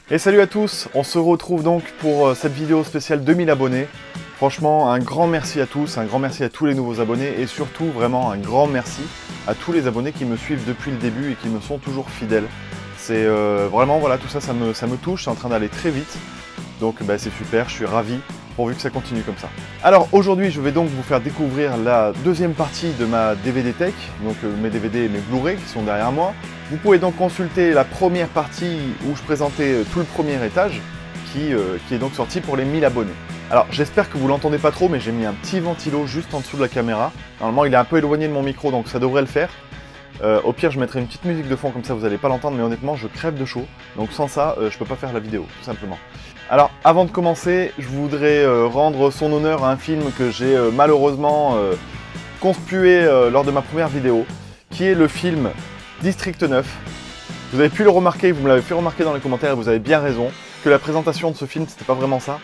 Et salut à tous, on se retrouve donc pour cette vidéo spéciale 2000 abonnés. Franchement, un grand merci à tous, un grand merci à tous les nouveaux abonnés et surtout vraiment un grand merci à tous les abonnés qui me suivent depuis le début et qui me sont toujours fidèles. C'est vraiment, voilà, tout ça, ça me touche, c'est en train d'aller très vite. Donc bah, c'est super, je suis ravi, pourvu que ça continue comme ça. Alors aujourd'hui, je vais donc vous faire découvrir la deuxième partie de ma DVD Tech, donc mes DVD et mes Blu-ray qui sont derrière moi. Vous pouvez donc consulter la première partie où je présentais tout le premier étage, qui est donc sorti pour les 1000 abonnés. Alors j'espère que vous l'entendez pas trop, mais j'ai mis un petit ventilo juste en dessous de la caméra. Normalement il est un peu éloigné de mon micro, donc ça devrait le faire. Au pire je mettrai une petite musique de fond, comme ça vous n'allez pas l'entendre, mais honnêtement je crève de chaud. Donc sans ça, je peux pas faire la vidéo, tout simplement. Alors avant de commencer, je voudrais rendre son honneur à un film que j'ai malheureusement conspué lors de ma première vidéo, qui est le film District 9. Vous avez pu le remarquer, vous me l'avez fait remarquer dans les commentaires et vous avez bien raison, que la présentation de ce film c'était pas vraiment ça.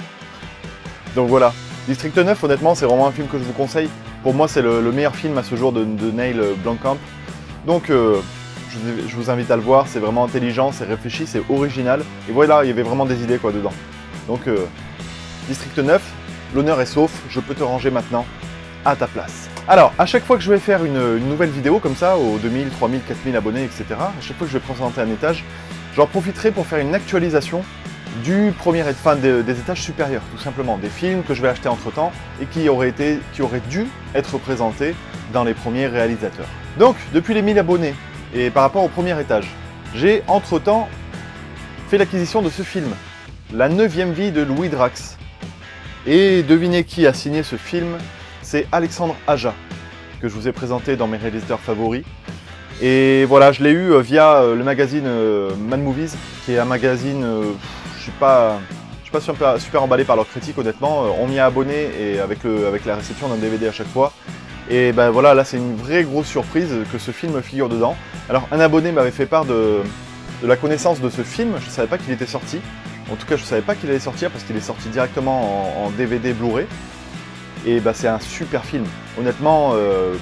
Donc voilà, District 9 honnêtement c'est vraiment un film que je vous conseille. Pour moi c'est le meilleur film à ce jour de Neil Blomkamp. Donc je vous invite à le voir, c'est vraiment intelligent, c'est réfléchi, c'est original. Et voilà, il y avait vraiment des idées quoi dedans. Donc District 9, l'honneur est sauf, je peux te ranger maintenant à ta place. Alors, à chaque fois que je vais faire une nouvelle vidéo comme ça, aux 2000, 3000, 4000 abonnés, etc., à chaque fois que je vais présenter un étage, j'en profiterai pour faire une actualisation du premier des étages supérieurs, tout simplement. Des films que je vais acheter entre-temps et qui auraient dû être présentés dans les premiers réalisateurs. Donc, depuis les 1000 abonnés, et par rapport au premier étage, j'ai entre-temps fait l'acquisition de ce film, La 9e vie de Louis Drax. Et devinez qui a signé ce film? C'est Alexandre Aja, que je vous ai présenté dans mes réalisateurs favoris. Et voilà, je l'ai eu via le magazine Mad Movies, qui est un magazine, je suis pas super emballé par leurs critiques honnêtement. On m'y a abonné et avec la réception d'un DVD à chaque fois. Et ben voilà, là c'est une vraie grosse surprise que ce film figure dedans. Alors un abonné m'avait fait part de la connaissance de ce film, je ne savais pas qu'il était sorti. En tout cas, je ne savais pas qu'il allait sortir parce qu'il est sorti directement en DVD Blu-ray. Et bah, c'est un super film. Honnêtement,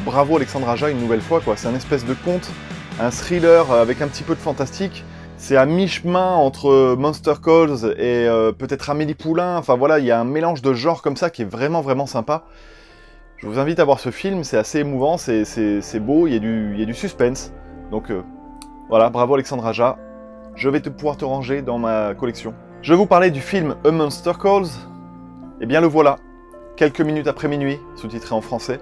bravo Alexandre Aja une nouvelle fois, quoi. C'est un espèce de conte, un thriller avec un petit peu de fantastique. C'est à mi-chemin entre Monster Calls et peut-être Amélie Poulain. Enfin voilà, il y a un mélange de genres comme ça qui est vraiment vraiment sympa. Je vous invite à voir ce film, c'est assez émouvant, c'est beau, il y a du suspense. Donc voilà, bravo Alexandre Aja. Je vais pouvoir te ranger dans ma collection. Je vais vous parler du film A Monster Calls. Eh bien le voilà. Quelques minutes après minuit, sous-titré en français.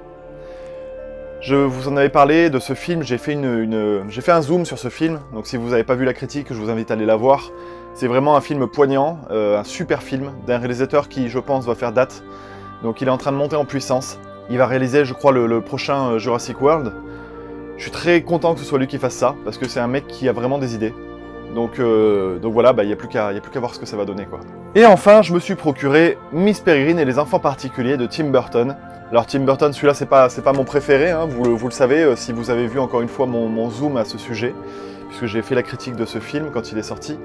Je vous en avais parlé de ce film, j'ai fait un zoom sur ce film, donc si vous n'avez pas vu la critique, je vous invite à aller la voir. C'est vraiment un film poignant, un super film, d'un réalisateur qui, je pense, va faire date. Donc il est en train de monter en puissance. Il va réaliser, je crois, le prochain Jurassic World. Je suis très content que ce soit lui qui fasse ça, parce que c'est un mec qui a vraiment des idées. Donc voilà, il n'y a plus qu'à voir ce que ça va donner, quoi. Et enfin, je me suis procuré Miss Peregrine et les enfants particuliers de Tim Burton. Alors Tim Burton, celui-là, c'est pas mon préféré, hein, vous le savez, si vous avez vu encore une fois mon zoom à ce sujet, puisque j'ai fait la critique de ce film quand il est sorti.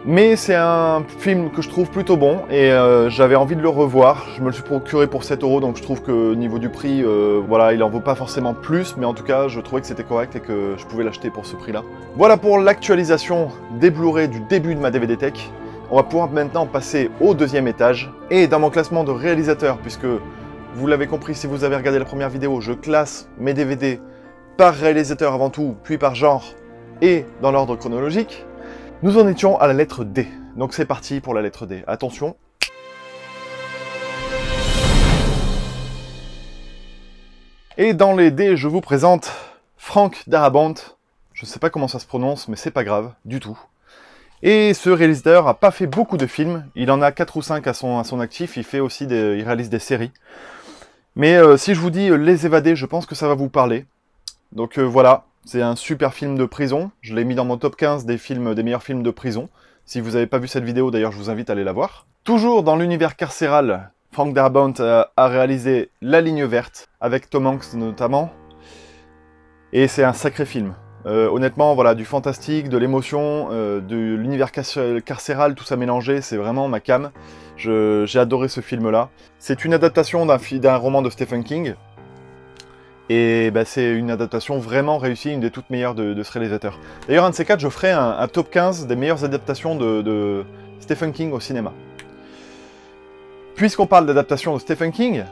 Mais c'est un film que je trouve plutôt bon, et j'avais envie de le revoir. Je me le suis procuré pour 7 €, donc je trouve que niveau du prix, voilà, il en vaut pas forcément plus, mais en tout cas, je trouvais que c'était correct et que je pouvais l'acheter pour ce prix-là. Voilà pour l'actualisation des Blu-ray du début de ma DVD Tech. On va pouvoir maintenant passer au deuxième étage, et dans mon classement de réalisateurs, puisque vous l'avez compris si vous avez regardé la première vidéo, je classe mes DVD par réalisateur avant tout, puis par genre, et dans l'ordre chronologique. Nous en étions à la lettre D, donc c'est parti pour la lettre D. Attention. Et dans les D, je vous présente Frank Darabont. Je ne sais pas comment ça se prononce, mais c'est pas grave, du tout. Et ce réalisateur n'a pas fait beaucoup de films, il en a 4 ou 5 à son actif, il réalise des séries. Mais si je vous dis Les Évadés, je pense que ça va vous parler. Donc voilà. C'est un super film de prison, je l'ai mis dans mon top 15 des meilleurs films de prison. Si vous n'avez pas vu cette vidéo, d'ailleurs, je vous invite à aller la voir. Toujours dans l'univers carcéral, Frank Darabont a réalisé La Ligne Verte, avec Tom Hanks notamment. Et c'est un sacré film. Honnêtement, voilà, du fantastique, de l'émotion, de l'univers carcéral, tout ça mélangé, c'est vraiment ma came. J'ai adoré ce film-là. C'est une adaptation d'un roman de Stephen King. Et bah, c'est une adaptation vraiment réussie, une des toutes meilleures de ce réalisateur. D'ailleurs, un de ces quatre, je ferai un top 15 des meilleures adaptations de Stephen King au cinéma. Puisqu'on parle d'adaptation de Stephen King,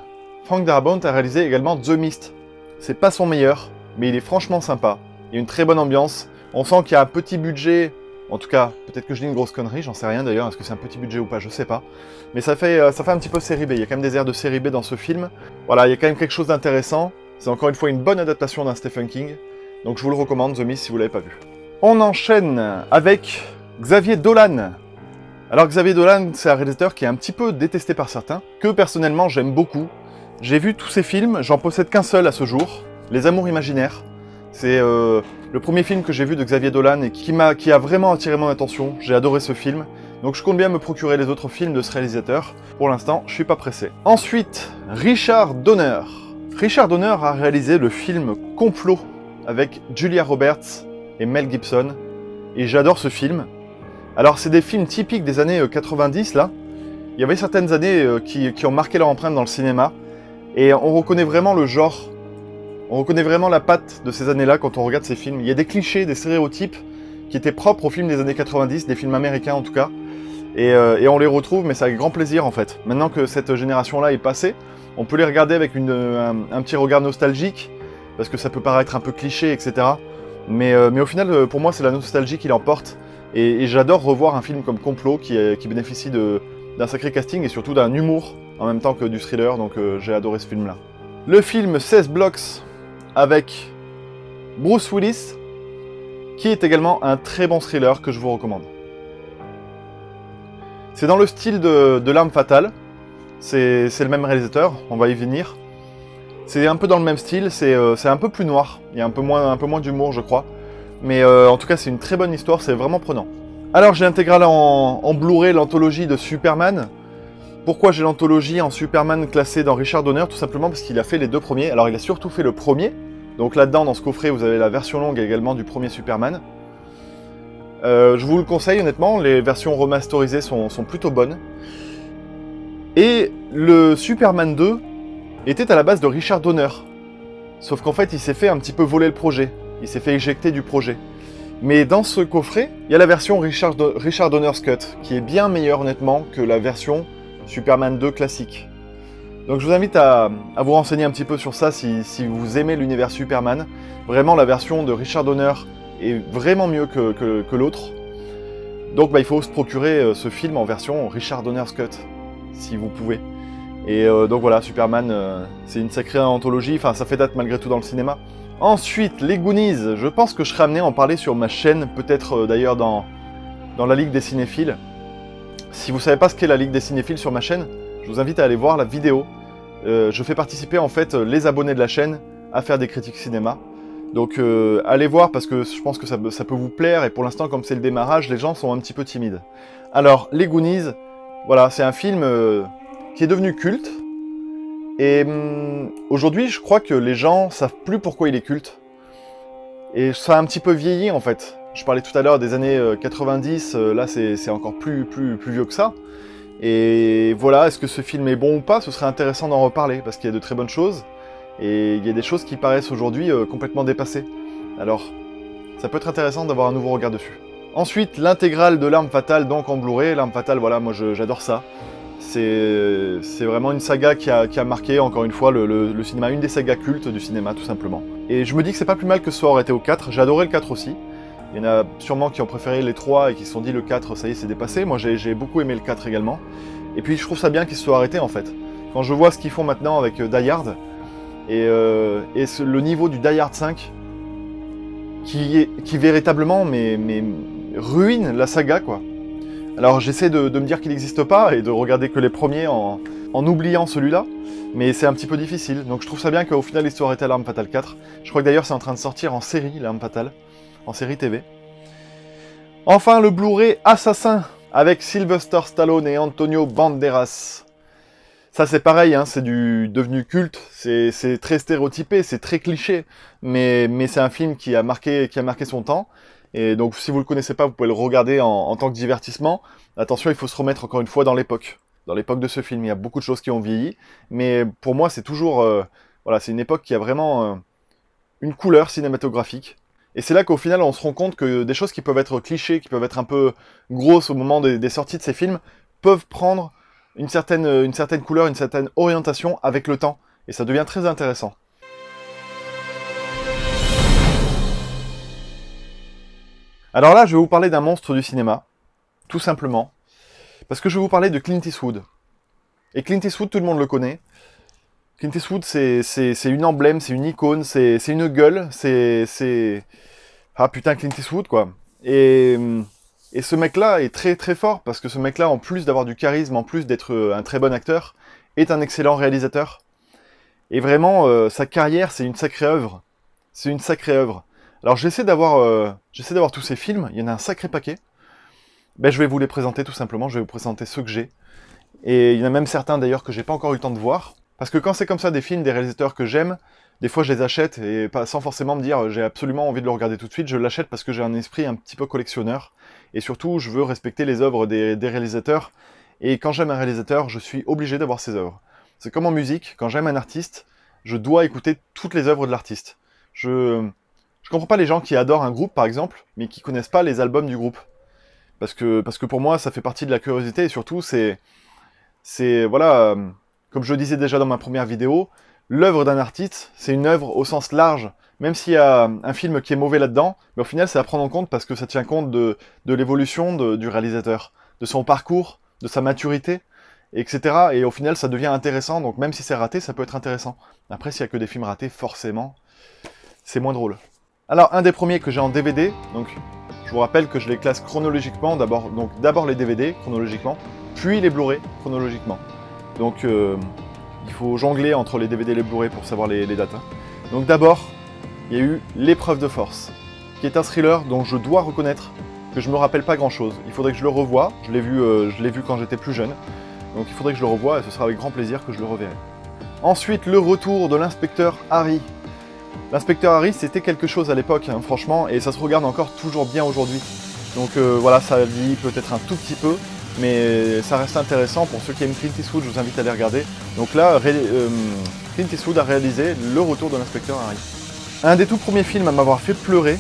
Frank Darabont a réalisé également The Mist. C'est pas son meilleur, mais il est franchement sympa. Il y a une très bonne ambiance. On sent qu'il y a un petit budget. En tout cas, peut-être que je dis une grosse connerie, j'en sais rien d'ailleurs, est-ce que c'est un petit budget ou pas, je sais pas. Mais ça fait un petit peu série B, il y a quand même des airs de série B dans ce film. Voilà, il y a quand même quelque chose d'intéressant. C'est encore une fois une bonne adaptation d'un Stephen King. Donc je vous le recommande, The Mist, si vous l'avez pas vu. On enchaîne avec Xavier Dolan. Alors Xavier Dolan, c'est un réalisateur qui est un petit peu détesté par certains, que personnellement j'aime beaucoup. J'ai vu tous ses films, j'en possède qu'un seul à ce jour, Les Amours Imaginaires. C'est le premier film que j'ai vu de Xavier Dolan et qui a vraiment attiré mon attention. J'ai adoré ce film. Donc je compte bien me procurer les autres films de ce réalisateur. Pour l'instant, je suis pas pressé. Ensuite, Richard Donner. Richard Donner a réalisé le film Complot avec Julia Roberts et Mel Gibson. Et j'adore ce film. Alors c'est des films typiques des années 90 là. Il y avait certaines années qui ont marqué leur empreinte dans le cinéma. Et on reconnaît vraiment le genre. On reconnaît vraiment la patte de ces années-là quand on regarde ces films. Il y a des clichés, des stéréotypes qui étaient propres aux films des années 90, des films américains en tout cas. Et on les retrouve, mais c'est avec grand plaisir en fait. Maintenant que cette génération-là est passée, on peut les regarder avec un petit regard nostalgique, parce que ça peut paraître un peu cliché, etc. Mais au final, pour moi, c'est la nostalgie qui l'emporte. Et j'adore revoir un film comme Complot qui bénéficie d'un sacré casting et surtout d'un humour en même temps que du thriller, donc j'ai adoré ce film-là. Le film 16 Blocks avec Bruce Willis, qui est également un très bon thriller que je vous recommande. C'est dans le style de L'Arme Fatale, c'est le même réalisateur, on va y venir. C'est un peu dans le même style, c'est un peu plus noir, il y a un peu moins d'humour je crois. Mais en tout cas c'est une très bonne histoire, c'est vraiment prenant. Alors j'ai intégré en Blu-ray l'anthologie de Superman. Pourquoi j'ai l'anthologie en Superman classée dans Richard Donner? Tout simplement parce qu'il a fait les deux premiers. Alors il a surtout fait le premier. Donc là-dedans, dans ce coffret, vous avez la version longue également du premier Superman. Je vous le conseille honnêtement, les versions remasterisées sont plutôt bonnes. Et le Superman 2 était à la base de Richard Donner. Sauf qu'en fait, il s'est fait un petit peu voler le projet. Il s'est fait éjecter du projet. Mais dans ce coffret, il y a la version Richard Donner's Cut, qui est bien meilleure honnêtement que la version Superman 2 classique. Donc je vous invite à vous renseigner un petit peu sur ça si vous aimez l'univers Superman. Vraiment la version de Richard Donner est vraiment mieux que l'autre. Donc il faut se procurer ce film en version Richard Donner's Cut, si vous pouvez. Et donc voilà, Superman, c'est une sacrée anthologie, enfin ça fait date malgré tout dans le cinéma. Ensuite, les Goonies, je pense que je serai amené à en parler sur ma chaîne, peut-être d'ailleurs dans la Ligue des Cinéphiles. Si vous ne savez pas ce qu'est la Ligue des Cinéphiles sur ma chaîne, je vous invite à aller voir la vidéo. Je fais participer en fait les abonnés de la chaîne à faire des critiques cinéma. Donc allez voir parce que je pense que ça peut vous plaire et pour l'instant comme c'est le démarrage, les gens sont un petit peu timides. Alors, les Goonies, voilà, c'est un film qui est devenu culte. Et aujourd'hui, je crois que les gens savent plus pourquoi il est culte. Et ça a un petit peu vieilli en fait. Je parlais tout à l'heure des années 90, là c'est encore plus vieux que ça. Et voilà, est-ce que ce film est bon ou pas? Ce serait intéressant d'en reparler, parce qu'il y a de très bonnes choses, et il y a des choses qui paraissent aujourd'hui complètement dépassées. Alors, ça peut être intéressant d'avoir un nouveau regard dessus. Ensuite, l'intégrale de L'Arme Fatale, donc en Blu-ray. L'Arme Fatale, voilà, moi j'adore ça. C'est vraiment une saga qui a marqué, encore une fois, le cinéma, une des sagas cultes du cinéma, tout simplement. Et je me dis que c'est pas plus mal que ce soit arrêté au 4, j'ai adoré le 4 aussi. Il y en a sûrement qui ont préféré les 3 et qui se sont dit le 4, ça y est, c'est dépassé. Moi, j'ai beaucoup aimé le 4 également. Et puis, je trouve ça bien qu'ils se soient arrêtés, en fait. Quand je vois ce qu'ils font maintenant avec Die Hard, et le niveau du Die Hard 5, qui véritablement ruine la saga, quoi. Alors, j'essaie de me dire qu'il n'existe pas et de regarder que les premiers en oubliant celui-là. Mais c'est un petit peu difficile. Donc, je trouve ça bien qu'au final, ils se soient arrêtés à L'Arme Fatale 4. Je crois que d'ailleurs, c'est en train de sortir en série, L'Arme Fatale. En série TV. Enfin, le Blu-ray Assassin avec Sylvester Stallone et Antonio Banderas. Ça, c'est pareil, hein, c'est devenu culte, c'est très stéréotypé, c'est très cliché, mais c'est un film qui a marqué son temps. Et donc, si vous le connaissez pas, vous pouvez le regarder en tant que divertissement. Attention, il faut se remettre encore une fois dans l'époque. Dans l'époque de ce film, il y a beaucoup de choses qui ont vieilli, mais pour moi, c'est toujours... voilà, c'est une époque qui a vraiment une couleur cinématographique. Et c'est là qu'au final, on se rend compte que des choses qui peuvent être clichés, qui peuvent être un peu grosses au moment des sorties de ces films, peuvent prendre une certaine couleur, une certaine orientation avec le temps. Et ça devient très intéressant. Alors là, je vais vous parler d'un monstre du cinéma, tout simplement. Parce que je vais vous parler de Clint Eastwood. Et Clint Eastwood, tout le monde le connaît. Clint Eastwood, c'est une emblème, c'est une icône, c'est une gueule, c'est... Ah putain, Clint Eastwood, quoi. Et ce mec-là est très très fort, parce que ce mec-là, en plus d'avoir du charisme, en plus d'être un très bon acteur, est un excellent réalisateur. Et vraiment, sa carrière, c'est une sacrée œuvre. C'est une sacrée œuvre. Alors j'essaie d'avoir tous ces films, il y en a un sacré paquet. Ben, je vais vous les présenter tout simplement, je vais vous présenter ceux que j'ai. Et il y en a même certains d'ailleurs que j'ai pas encore eu le temps de voir. Parce que quand c'est comme ça des films, des réalisateurs que j'aime, des fois je les achète et pas sans forcément me dire j'ai absolument envie de le regarder tout de suite, je l'achète parce que j'ai un esprit un petit peu collectionneur. Et surtout, je veux respecter les œuvres des réalisateurs. Et quand j'aime un réalisateur, je suis obligé d'avoir ses œuvres. C'est comme en musique, quand j'aime un artiste, je dois écouter toutes les œuvres de l'artiste. Je comprends pas les gens qui adorent un groupe par exemple, mais qui connaissent pas les albums du groupe. Parce que pour moi, ça fait partie de la curiosité et surtout, voilà, comme je le disais déjà dans ma première vidéo, l'œuvre d'un artiste, c'est une œuvre au sens large. Même s'il y a un film qui est mauvais là-dedans, mais au final, c'est à prendre en compte parce que ça tient compte de l'évolution du réalisateur, de son parcours, de sa maturité, etc. Et au final, ça devient intéressant. Donc même si c'est raté, ça peut être intéressant. Après, s'il n'y a que des films ratés, forcément, c'est moins drôle. Alors, un des premiers que j'ai en DVD, donc je vous rappelle que je les classe chronologiquement, d'abord les DVD chronologiquement, puis les Blu-ray chronologiquement. Donc il faut jongler entre les DVD et les Blu-ray pour savoir les dates. Hein. Donc d'abord, il y a eu L'épreuve de force, qui est un thriller dont je dois reconnaître que je me rappelle pas grand-chose. Il faudrait que je le revoie, je l'ai vu quand j'étais plus jeune, donc il faudrait que je le revoie et ce sera avec grand plaisir que je le reverrai. Ensuite, le retour de l'inspecteur Harry. L'inspecteur Harry, c'était quelque chose à l'époque, hein, franchement, et ça se regarde encore toujours bien aujourd'hui. Donc voilà, ça vieillit peut-être un tout petit peu, mais ça reste intéressant. Pour ceux qui aiment Clint Eastwood, je vous invite à les regarder. Donc là, Clint Eastwood a réalisé le retour de l'inspecteur Harry. Un des tout premiers films à m'avoir fait pleurer,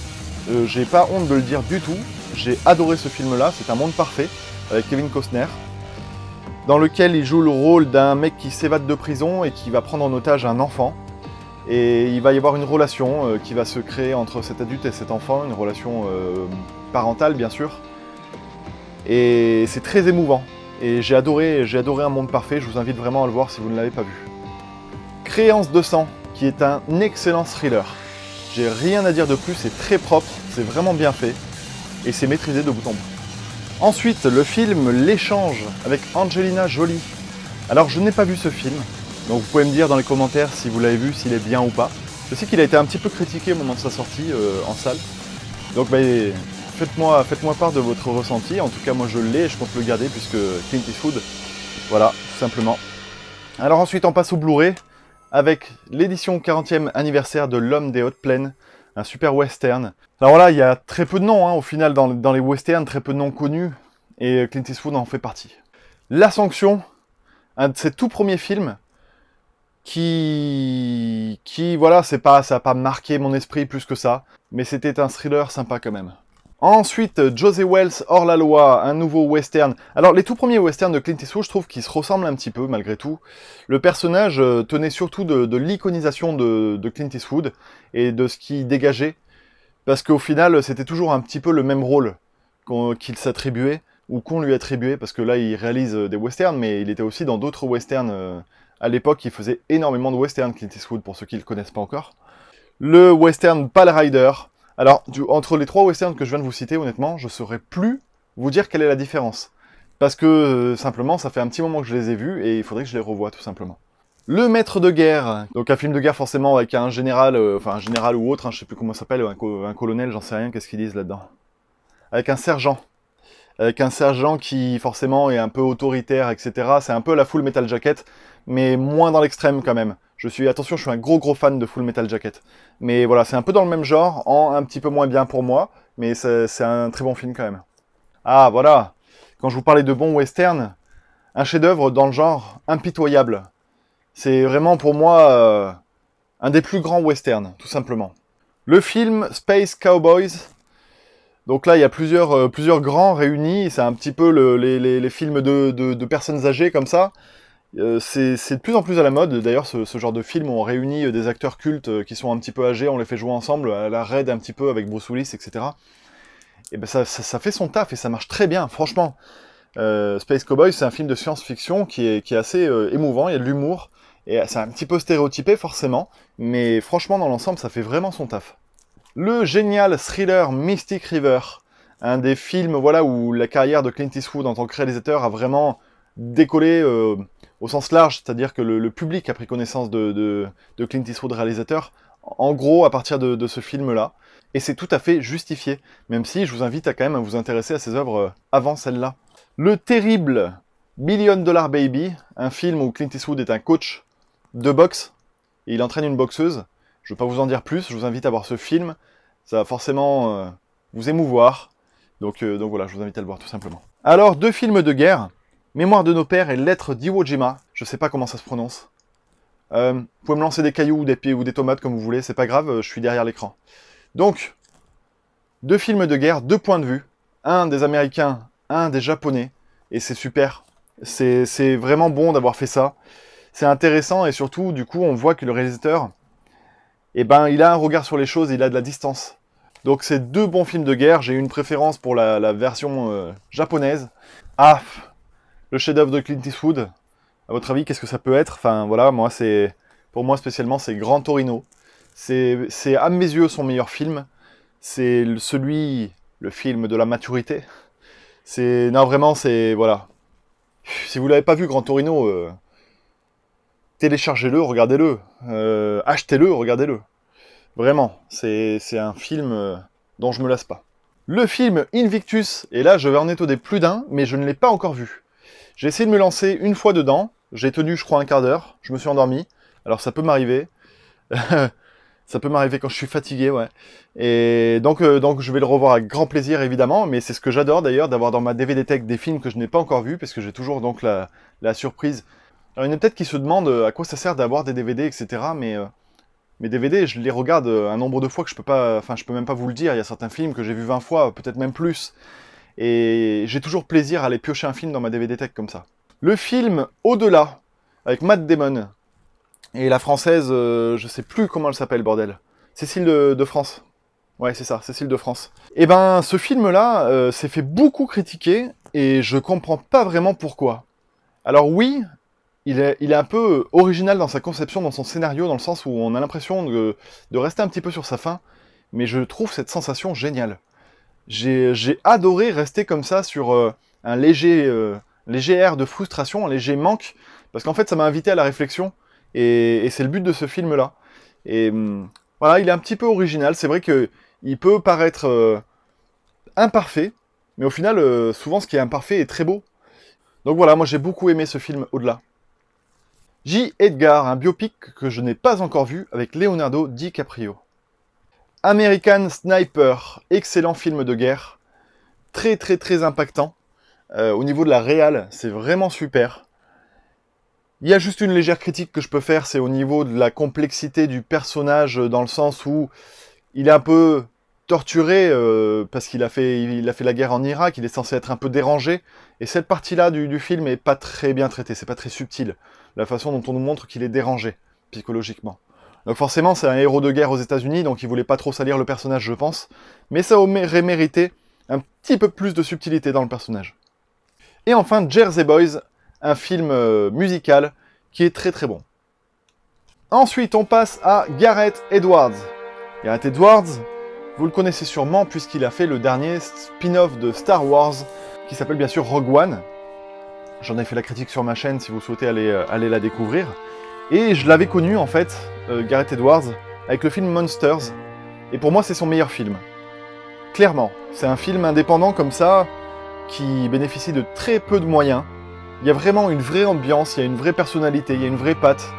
j'ai pas honte de le dire du tout, j'ai adoré ce film-là, c'est Un monde parfait, avec Kevin Costner, dans lequel il joue le rôle d'un mec qui s'évade de prison et qui va prendre en otage un enfant. Et il va y avoir une relation qui va se créer entre cet adulte et cet enfant, une relation parentale bien sûr. Et c'est très émouvant. Et j'ai adoré Un monde parfait, je vous invite vraiment à le voir si vous ne l'avez pas vu. Créance de sang, qui est un excellent thriller. J'ai rien à dire de plus, c'est très propre, c'est vraiment bien fait. Et c'est maîtrisé de bout en bout. Ensuite, le film L'échange, avec Angelina Jolie. Alors je n'ai pas vu ce film. Donc vous pouvez me dire dans les commentaires si vous l'avez vu, s'il est bien ou pas. Je sais qu'il a été un petit peu critiqué au moment de sa sortie en salle. Donc faites-moi part de votre ressenti. En tout cas moi je l'ai et je compte le garder puisque Clint Eastwood, voilà, tout simplement. Alors ensuite on passe au Blu-ray avec l'édition 40e anniversaire de L'Homme des Hautes Plaines, un super western. Alors là il y a très peu de noms hein, au final dans les westerns, très peu de noms connus et Clint Eastwood en fait partie. La Sanction, un de ses tout premiers films, qui voilà, ça n'a pas marqué mon esprit plus que ça, mais c'était un thriller sympa quand même. Ensuite, José Wells, Hors la loi, un nouveau western. Alors, les tout premiers westerns de Clint Eastwood, je trouve qu'ils se ressemblent un petit peu, malgré tout. Le personnage tenait surtout de l'iconisation de Clint Eastwood, et de ce qu'il dégageait, parce qu'au final, c'était toujours un petit peu le même rôle qu'il s'attribuait, ou qu'on lui attribuait, parce que là, il réalise des westerns, mais il était aussi dans d'autres westerns. À l'époque, il faisait énormément de western, Clint Eastwood, pour ceux qui ne le connaissent pas encore. Le western Pale Rider. Alors, entre les trois westerns que je viens de vous citer, honnêtement, je ne saurais plus vous dire quelle est la différence. Parce que, simplement, ça fait un petit moment que je les ai vus, et il faudrait que je les revoie, tout simplement. Le Maître de guerre. Donc un film de guerre, forcément, avec un général, enfin un général ou autre, hein, je sais plus comment ça s'appelle, un colonel, j'en sais rien, qu'est-ce qu'ils disent là-dedans. Avec un sergent. Avec un sergent qui, forcément, est un peu autoritaire, etc. C'est un peu la Full Metal Jacket, mais moins dans l'extrême quand même. Attention, je suis un gros fan de Full Metal Jacket. Mais voilà, c'est un peu dans le même genre, un petit peu moins bien pour moi, mais c'est un très bon film quand même. Ah, voilà. Quand je vous parlais de bons westerns, un chef-d'œuvre dans le genre Impitoyable. C'est vraiment pour moi un des plus grands westerns, tout simplement. Le film Space Cowboys. Donc là, il y a plusieurs grands réunis. C'est un petit peu les films de personnes âgées comme ça. C'est de plus en plus à la mode. D'ailleurs, ce genre de film où on réunit des acteurs cultes qui sont un petit peu âgés, on les fait jouer ensemble, à la raid un petit peu avec Bruce Willis, etc. Et ben ça fait son taf et ça marche très bien, franchement. Space Cowboys, c'est un film de science-fiction qui est assez émouvant, il y a de l'humour, et c'est un petit peu stéréotypé forcément, mais franchement dans l'ensemble ça fait vraiment son taf. Le génial thriller Mystic River, un des films voilà, où la carrière de Clint Eastwood en tant que réalisateur a vraiment décollé au sens large, c'est-à-dire que le public a pris connaissance de Clint Eastwood réalisateur, en gros à partir de ce film-là, et c'est tout à fait justifié, même si je vous invite à quand même à vous intéresser à ses œuvres avant celle-là. Le terrible $1 Billion Baby, un film où Clint Eastwood est un coach de boxe, et il entraîne une boxeuse. Je ne vais pas vous en dire plus, je vous invite à voir ce film, ça va forcément vous émouvoir, donc voilà, je vous invite à le voir tout simplement. Alors, 2 films de guerre, Mémoire de nos pères et Lettres d'Iwo Jima, je sais pas comment ça se prononce. Vous pouvez me lancer des cailloux ou des tomates comme vous voulez, c'est pas grave, je suis derrière l'écran. Donc, 2 films de guerre, 2 points de vue, un des Américains, un des Japonais, et c'est super. C'est vraiment bon d'avoir fait ça. C'est intéressant, et surtout, du coup, on voit que le réalisateur, eh ben, il a un regard sur les choses, il a de la distance. Donc c'est 2 bons films de guerre, j'ai une préférence pour la version japonaise. Ah, le chef-d'œuvre de Clint Eastwood, à votre avis, qu'est-ce que ça peut être? Enfin, voilà, pour moi spécialement, c'est Gran Torino. C'est à mes yeux son meilleur film. C'est le film de la maturité. Non, vraiment, voilà. Si vous l'avez pas vu, Gran Torino, téléchargez-le, regardez-le. Achetez-le, regardez-le. Vraiment, c'est un film dont je me lasse pas. Le film Invictus, et là je vais en étonner plus d'un, mais je ne l'ai pas encore vu. J'ai essayé de me lancer une fois dedans, j'ai tenu je crois un quart d'heure, je me suis endormi, alors ça peut m'arriver. Ça peut m'arriver quand je suis fatigué, ouais. Et donc je vais le revoir avec grand plaisir évidemment, mais c'est ce que j'adore d'ailleurs, d'avoir dans ma DVD Tech des films que je n'ai pas encore vus, parce que j'ai toujours donc la surprise. Alors il y en a peut-être qui se demandent à quoi ça sert d'avoir des DVD, etc. Mais mes DVD, je les regarde un nombre de fois que je peux même pas vous le dire. Il y a certains films que j'ai vus 20 fois, peut-être même plus. Et j'ai toujours plaisir à aller piocher un film dans ma DVD Tech comme ça. Le film Au-delà, avec Matt Damon. Et la française, je sais plus comment elle s'appelle, bordel. Cécile de France. Ouais, c'est ça, Cécile de France. Et ben, ce film-là s'est fait beaucoup critiquer, et je comprends pas vraiment pourquoi. Alors oui, il est un peu original dans sa conception, dans son scénario, dans le sens où on a l'impression de rester un petit peu sur sa faim, mais je trouve cette sensation géniale. J'ai adoré rester comme ça sur un léger air de frustration, un léger manque, parce qu'en fait ça m'a invité à la réflexion, et c'est le but de ce film-là. Et voilà, il est un petit peu original, c'est vrai qu'il peut paraître imparfait, mais au final, souvent ce qui est imparfait est très beau. Donc voilà, moi j'ai beaucoup aimé ce film Au-delà. J. Edgar, un biopic que je n'ai pas encore vu avec Leonardo DiCaprio. American Sniper, excellent film de guerre, très très très impactant. Au niveau de la réal, c'est vraiment super. Il y a juste une légère critique que je peux faire, c'est au niveau de la complexité du personnage, dans le sens où il est un peu torturé parce qu'il a fait la guerre en Irak, il est censé être un peu dérangé, et cette partie-là du film est pas très bien traitée, c'est pas très subtil, la façon dont on nous montre qu'il est dérangé, psychologiquement. Donc forcément, c'est un héros de guerre aux États-Unis, donc il voulait pas trop salir le personnage, je pense, mais ça aurait mérité un petit peu plus de subtilité dans le personnage. Et enfin, Jersey Boys, un film musical qui est très très bon. Ensuite, on passe à Gareth Edwards. Gareth Edwards, vous le connaissez sûrement puisqu'il a fait le dernier spin-off de Star Wars, qui s'appelle bien sûr Rogue One. J'en ai fait la critique sur ma chaîne si vous souhaitez aller la découvrir. Et je l'avais connu en fait, Gareth Edwards, avec le film Monsters. Et pour moi, c'est son meilleur film. Clairement, c'est un film indépendant comme ça, qui bénéficie de très peu de moyens. Il y a vraiment une vraie ambiance, il y a une vraie personnalité, il y a une vraie patte.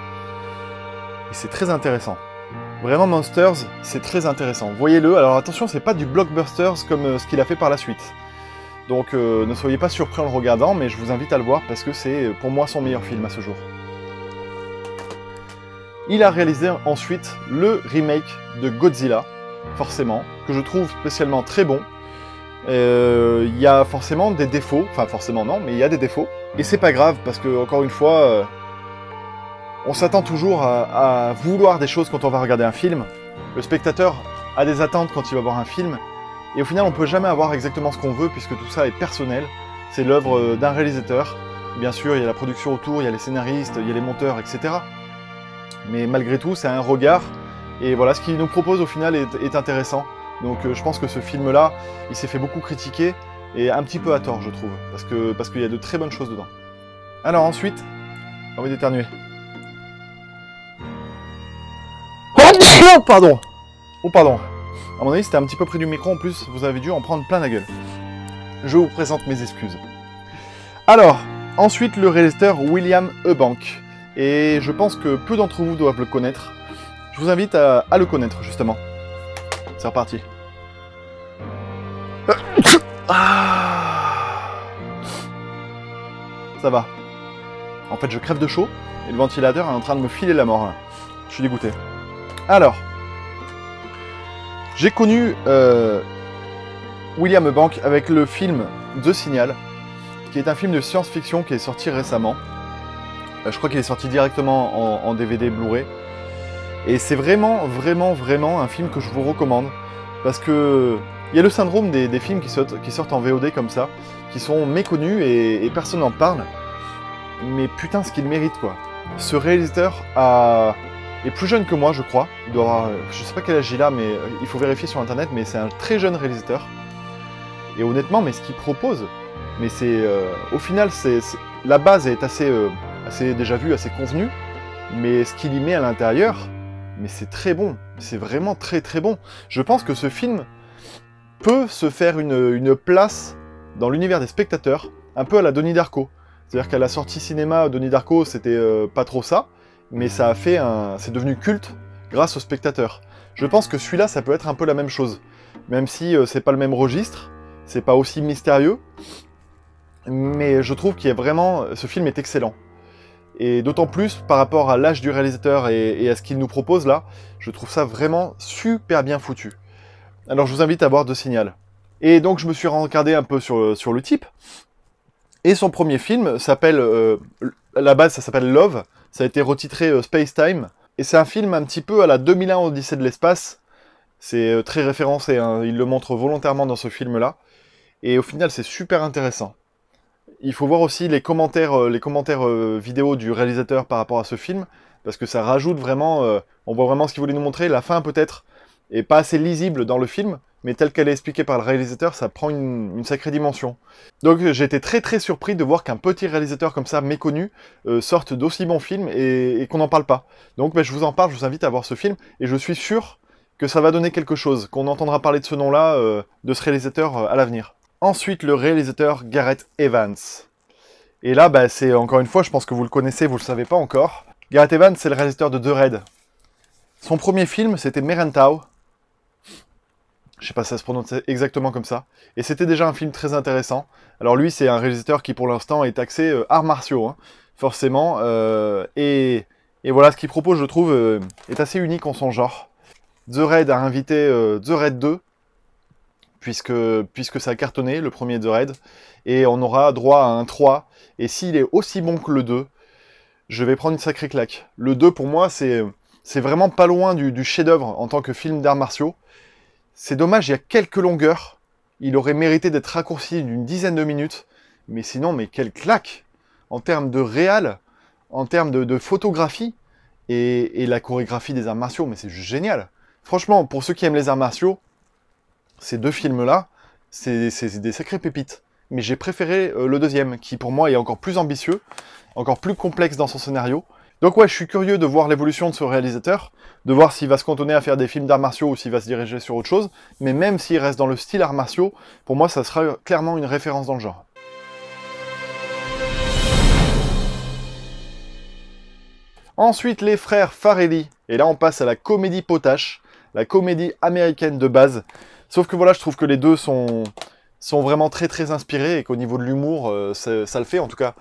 Et c'est très intéressant. Vraiment, Monsters, c'est très intéressant. Voyez-le, alors attention, c'est pas du blockbusters comme ce qu'il a fait par la suite. Donc ne soyez pas surpris en le regardant, mais je vous invite à le voir parce que c'est pour moi son meilleur film à ce jour. Il a réalisé ensuite le remake de Godzilla, forcément, que je trouve spécialement très bon. Il y a forcément des défauts, enfin forcément non, mais il y a des défauts. Et c'est pas grave, parce que, encore une fois, on s'attend toujours à vouloir des choses quand on va regarder un film. Le spectateur a des attentes quand il va voir un film, et au final on peut jamais avoir exactement ce qu'on veut, puisque tout ça est personnel. C'est l'œuvre d'un réalisateur. Bien sûr, il y a la production autour, il y a les scénaristes, il y a les monteurs, etc. Mais malgré tout, c'est un regard, et voilà, ce qu'il nous propose au final est intéressant. Donc je pense que ce film-là, il s'est fait beaucoup critiquer, et un petit peu à tort, je trouve, parce qu'il y a de très bonnes choses dedans. Alors ensuite, j'ai envie d'éternuer. Oh pardon. Oh pardon. À mon avis, c'était un petit peu près du micro, en plus, vous avez dû en prendre plein la gueule. Je vous présente mes excuses. Alors, ensuite, le réalisateur William Eubank. Et je pense que peu d'entre vous doivent le connaître. Je vous invite à le connaître, justement. C'est reparti. Ça va. En fait, je crève de chaud, et le ventilateur est en train de me filer la mort. Là. Je suis dégoûté. Alors, j'ai connu William Eubank avec le film The Signal, qui est un film de science-fiction qui est sorti récemment. Je crois qu'il est sorti directement en DVD Blu-ray. Et c'est vraiment un film que je vous recommande. Parce que il y a le syndrome des films qui sortent en VOD comme ça, qui sont méconnus et personne n'en parle. Mais putain, ce qu'il mérite, quoi. Ce réalisateur est plus jeune que moi, je crois. Il doit avoir, je sais pas quel âge il a, mais il faut vérifier sur internet, mais c'est un très jeune réalisateur. Et honnêtement, mais ce qu'il propose, mais c'est, au final, la base est assez déjà vue, assez convenue, mais ce qu'il y met à l'intérieur, mais c'est très bon. C'est vraiment très bon. Je pense que ce film peut se faire une place dans l'univers des spectateurs, un peu à la Donnie Darko. C'est-à-dire qu'à la sortie cinéma, Donnie Darko, c'était pas trop ça, mais ça a fait c'est devenu culte grâce aux spectateurs. Je pense que celui-là, ça peut être un peu la même chose. Même si c'est pas le même registre, c'est pas aussi mystérieux, mais je trouve qu'il y a vraiment... Ce film est excellent. Et d'autant plus par rapport à l'âge du réalisateur et à ce qu'il nous propose là, je trouve ça vraiment super bien foutu. Alors je vous invite à voir The Signal. Et donc je me suis regardé un peu sur le type. Et son premier film s'appelle, à la base ça s'appelle Love, ça a été retitré Space Time. Et c'est un film un petit peu à la 2001 Odyssée de l'espace. C'est très référencé, hein. Il le montre volontairement dans ce film-là. Et au final c'est super intéressant. Il faut voir aussi les commentaires vidéo du réalisateur par rapport à ce film, parce que ça rajoute vraiment, on voit vraiment ce qu'il voulait nous montrer. La fin peut-être est pas assez lisible dans le film, mais telle qu'elle est expliquée par le réalisateur, ça prend une sacrée dimension. Donc j'ai été très surpris de voir qu'un petit réalisateur comme ça, méconnu, sorte d'aussi bons films et qu'on n'en parle pas. Donc je vous en parle, je vous invite à voir ce film, et je suis sûr que ça va donner quelque chose, qu'on entendra parler de ce nom-là, de ce réalisateur à l'avenir. Ensuite, le réalisateur Gareth Evans. Et là, c'est encore une fois, je pense que vous le connaissez, vous le savez pas encore. Gareth Evans, c'est le réalisateur de The Raid. Son premier film, c'était Merantau. Je sais pas si ça se prononce exactement comme ça. Et c'était déjà un film très intéressant. Alors lui, c'est un réalisateur qui, pour l'instant, est axé arts martiaux, hein, forcément. Et voilà, ce qu'il propose, je trouve, est assez unique en son genre. The Raid a invité The Raid 2. Puisque ça a cartonné, le premier The Raid, et on aura droit à un 3, et s'il est aussi bon que le 2, je vais prendre une sacrée claque. Le 2, pour moi, c'est vraiment pas loin du chef-d'œuvre en tant que film d'arts martiaux. C'est dommage, il y a quelques longueurs, il aurait mérité d'être raccourci d'une dizaine de minutes, mais sinon, mais quelle claque! En termes de réal, en termes de photographie, et la chorégraphie des arts martiaux, mais c'est juste génial. Franchement, pour ceux qui aiment les arts martiaux, ces deux films-là, c'est des sacrées pépites. Mais j'ai préféré le deuxième, qui pour moi est encore plus ambitieux, encore plus complexe dans son scénario. Donc ouais, je suis curieux de voir l'évolution de ce réalisateur, de voir s'il va se cantonner à faire des films d'arts martiaux ou s'il va se diriger sur autre chose. Mais même s'il reste dans le style arts martiaux, pour moi ça sera clairement une référence dans le genre. Ensuite, les frères Farrelly. Et là, on passe à la comédie potache, la comédie américaine de base. Sauf que voilà, je trouve que les deux sont vraiment très inspirés et qu'au niveau de l'humour, ça le fait. En tout cas,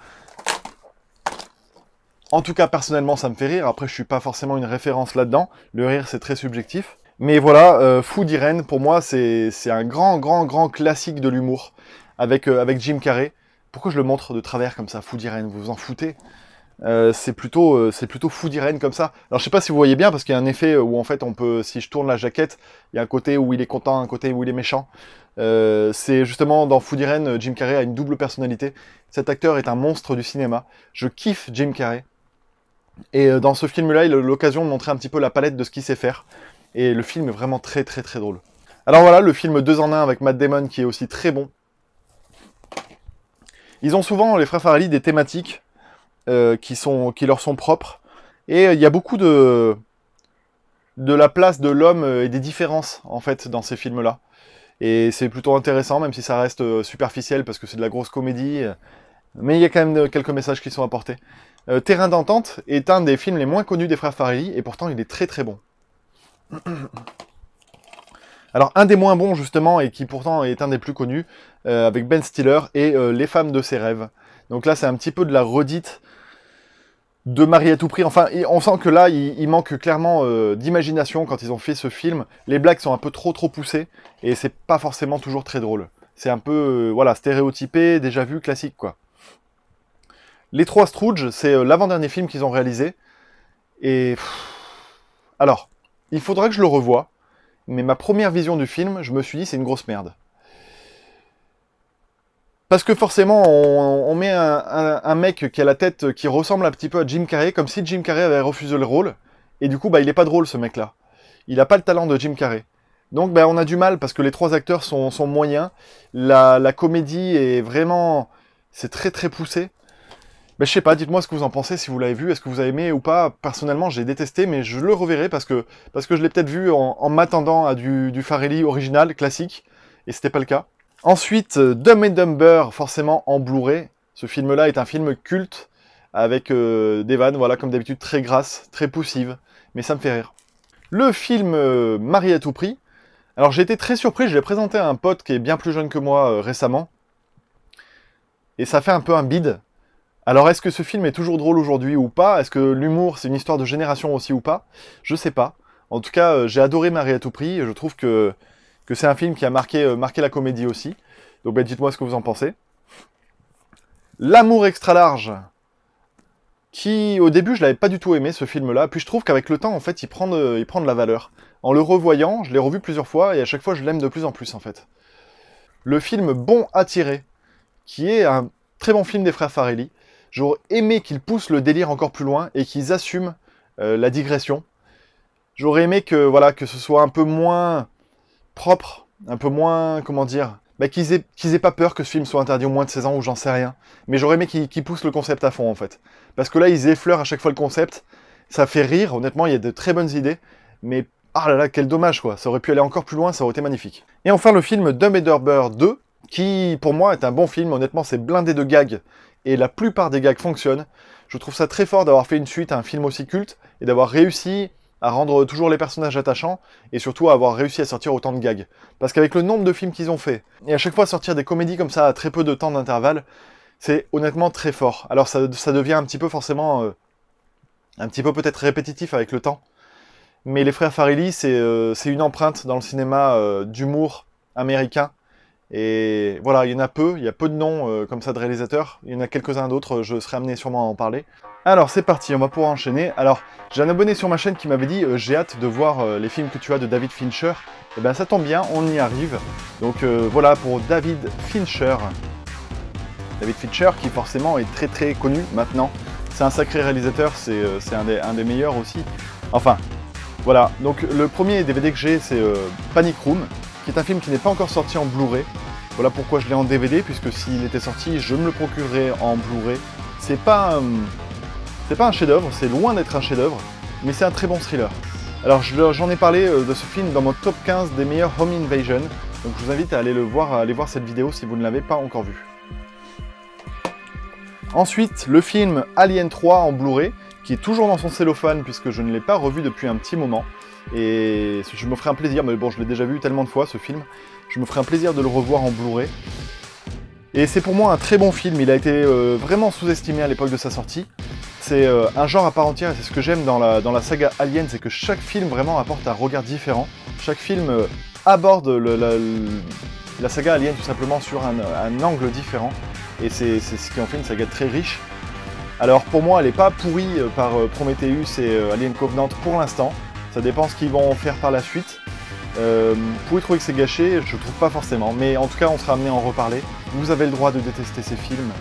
personnellement, ça me fait rire. Après, je suis pas forcément une référence là-dedans. Le rire, c'est très subjectif. Mais voilà, Food Irene, pour moi, c'est un grand classique de l'humour avec Jim Carrey. Pourquoi je le montre de travers comme ça, Food Irene, vous vous en foutez? C'est plutôt Food Irene comme ça. Alors je sais pas si vous voyez bien, parce qu'il y a un effet où en fait on peut, si je tourne la jaquette, il y a un côté où il est content, un côté où il est méchant. C'est justement dans Food Irene, Jim Carrey a une double personnalité. Cet acteur est un monstre du cinéma. Je kiffe Jim Carrey. Et dans ce film-là, il a l'occasion de montrer un petit peu la palette de ce qu'il sait faire. Et le film est vraiment très drôle. Alors voilà, le film 2 en 1 avec Matt Damon qui est aussi très bon. Ils ont souvent, les frères Farrelly, des thématiques qui leur sont propres. Et il y a beaucoup de la place de l'homme et des différences, en fait, dans ces films-là. Et c'est plutôt intéressant, même si ça reste superficiel, parce que c'est de la grosse comédie. Mais il y a quand même quelques messages qui sont apportés. Terrain d'entente est un des films les moins connus des frères Farrelly, et pourtant il est très bon. Alors un des moins bons justement, et qui pourtant est un des plus connus, avec Ben Stiller, et Les femmes de ses rêves. Donc là c'est un petit peu de la redite de Marie à tout prix. Enfin, on sent que là, il manque clairement d'imagination quand ils ont fait ce film. Les blagues sont un peu trop poussées, et c'est pas forcément toujours très drôle. C'est un peu, voilà, stéréotypé, déjà vu, classique, quoi. Les Trois Stooges, c'est l'avant-dernier film qu'ils ont réalisé. Et... alors, il faudra que je le revoie, mais ma première vision du film, je me suis dit, c'est une grosse merde. Parce que forcément, on met un mec qui a la tête qui ressemble un petit peu à Jim Carrey, comme si Jim Carrey avait refusé le rôle. Et du coup, bah, il est pas drôle, ce mec-là. Il a pas le talent de Jim Carrey. Donc, bah, on a du mal, parce que les trois acteurs sont moyens. La comédie est vraiment... c'est très poussé. Bah, je sais pas, dites-moi ce que vous en pensez, si vous l'avez vu, est-ce que vous avez aimé ou pas. Personnellement, j'ai détesté, mais je le reverrai, parce que je l'ai peut-être vu en m'attendant à du Farrelly original, classique, et c'était pas le cas. Ensuite, Dumb and Dumber, forcément en Blu-ray. Ce film-là est un film culte, avec des vannes, voilà, comme d'habitude, très grasses, très poussives, mais ça me fait rire. Le film Marie à tout prix. Alors j'ai été très surpris, je l'ai présenté à un pote qui est bien plus jeune que moi récemment, et ça fait un peu un bide. Alors est-ce que ce film est toujours drôle aujourd'hui ou pas? Est-ce que l'humour c'est une histoire de génération aussi ou pas? Je sais pas. En tout cas, j'ai adoré Marie à tout prix, je trouve que c'est un film qui a marqué la comédie aussi. Donc bah, dites-moi ce que vous en pensez. L'amour extra large, qui au début je l'avais pas du tout aimé ce film-là, puis je trouve qu'avec le temps en fait il prend de la valeur. En le revoyant, je l'ai revu plusieurs fois et à chaque fois je l'aime de plus en plus en fait. Le film Bon à tirer, qui est un très bon film des frères Farrelly. J'aurais aimé qu'ils poussent le délire encore plus loin et qu'ils assument la digression. J'aurais aimé que ce soit un peu moins propre, un peu moins, comment dire, bah, qu'ils aient pas peur que ce film soit interdit au moins de 16 ans ou j'en sais rien. Mais j'aurais aimé qu'ils poussent le concept à fond en fait. Parce que là, ils effleurent à chaque fois le concept. Ça fait rire, honnêtement, il y a de très bonnes idées. Mais, ah là là, quel dommage quoi. Ça aurait pu aller encore plus loin, ça aurait été magnifique. Et enfin, le film Dumb and Dumber 2, qui, pour moi, est un bon film. Honnêtement, c'est blindé de gags. Et la plupart des gags fonctionnent. Je trouve ça très fort d'avoir fait une suite à un film aussi culte et d'avoir réussi à rendre toujours les personnages attachants et surtout à avoir réussi à sortir autant de gags. Parce qu'avec le nombre de films qu'ils ont fait, et à chaque fois sortir des comédies comme ça à très peu de temps d'intervalle, c'est honnêtement très fort. Alors ça devient un petit peu forcément, un petit peu peut-être répétitif avec le temps, mais les frères Farrelly, c'est une empreinte dans le cinéma d'humour américain. Et voilà, il y en a peu, il y a peu de noms comme ça de réalisateurs, il y en a quelques-uns d'autres, je serai amené sûrement à en parler. Alors c'est parti, on va pouvoir enchaîner. Alors, j'ai un abonné sur ma chaîne qui m'avait dit j'ai hâte de voir les films que tu as de David Fincher. Et ben ça tombe bien, on y arrive. Donc voilà pour David Fincher. David Fincher qui forcément est très connu maintenant. C'est un sacré réalisateur, c'est un des meilleurs aussi. Enfin, voilà. Donc le premier DVD que j'ai c'est Panic Room, qui est un film qui n'est pas encore sorti en Blu-ray. Voilà pourquoi je l'ai en DVD, puisque s'il était sorti, je me le procurerais en Blu-ray. C'est pas un chef-d'œuvre, c'est loin d'être un chef-d'œuvre, mais c'est un très bon thriller. Alors j'en ai parlé de ce film dans mon top 15 des meilleurs Home Invasion, donc je vous invite à aller le voir, à aller voir cette vidéo si vous ne l'avez pas encore vue. Ensuite, le film Alien 3 en Blu-ray, qui est toujours dans son cellophane puisque je ne l'ai pas revu depuis un petit moment. Et je me ferai un plaisir, mais bon je l'ai déjà vu tellement de fois ce film, je me ferai un plaisir de le revoir en Blu-ray. Et c'est pour moi un très bon film, il a été vraiment sous-estimé à l'époque de sa sortie. c'est un genre à part entière, et c'est ce que j'aime dans la saga Alien, c'est que chaque film vraiment apporte un regard différent. Chaque film aborde la saga Alien tout simplement sur un angle différent, et c'est ce qui en fait une saga très riche. Alors pour moi, elle n'est pas pourrie par Prometheus et Alien Covenant pour l'instant, ça dépend ce qu'ils vont faire par la suite. Vous pouvez trouver que c'est gâché, je trouve pas forcément, mais en tout cas on sera amené à en reparler. Vous avez le droit de détester ces films.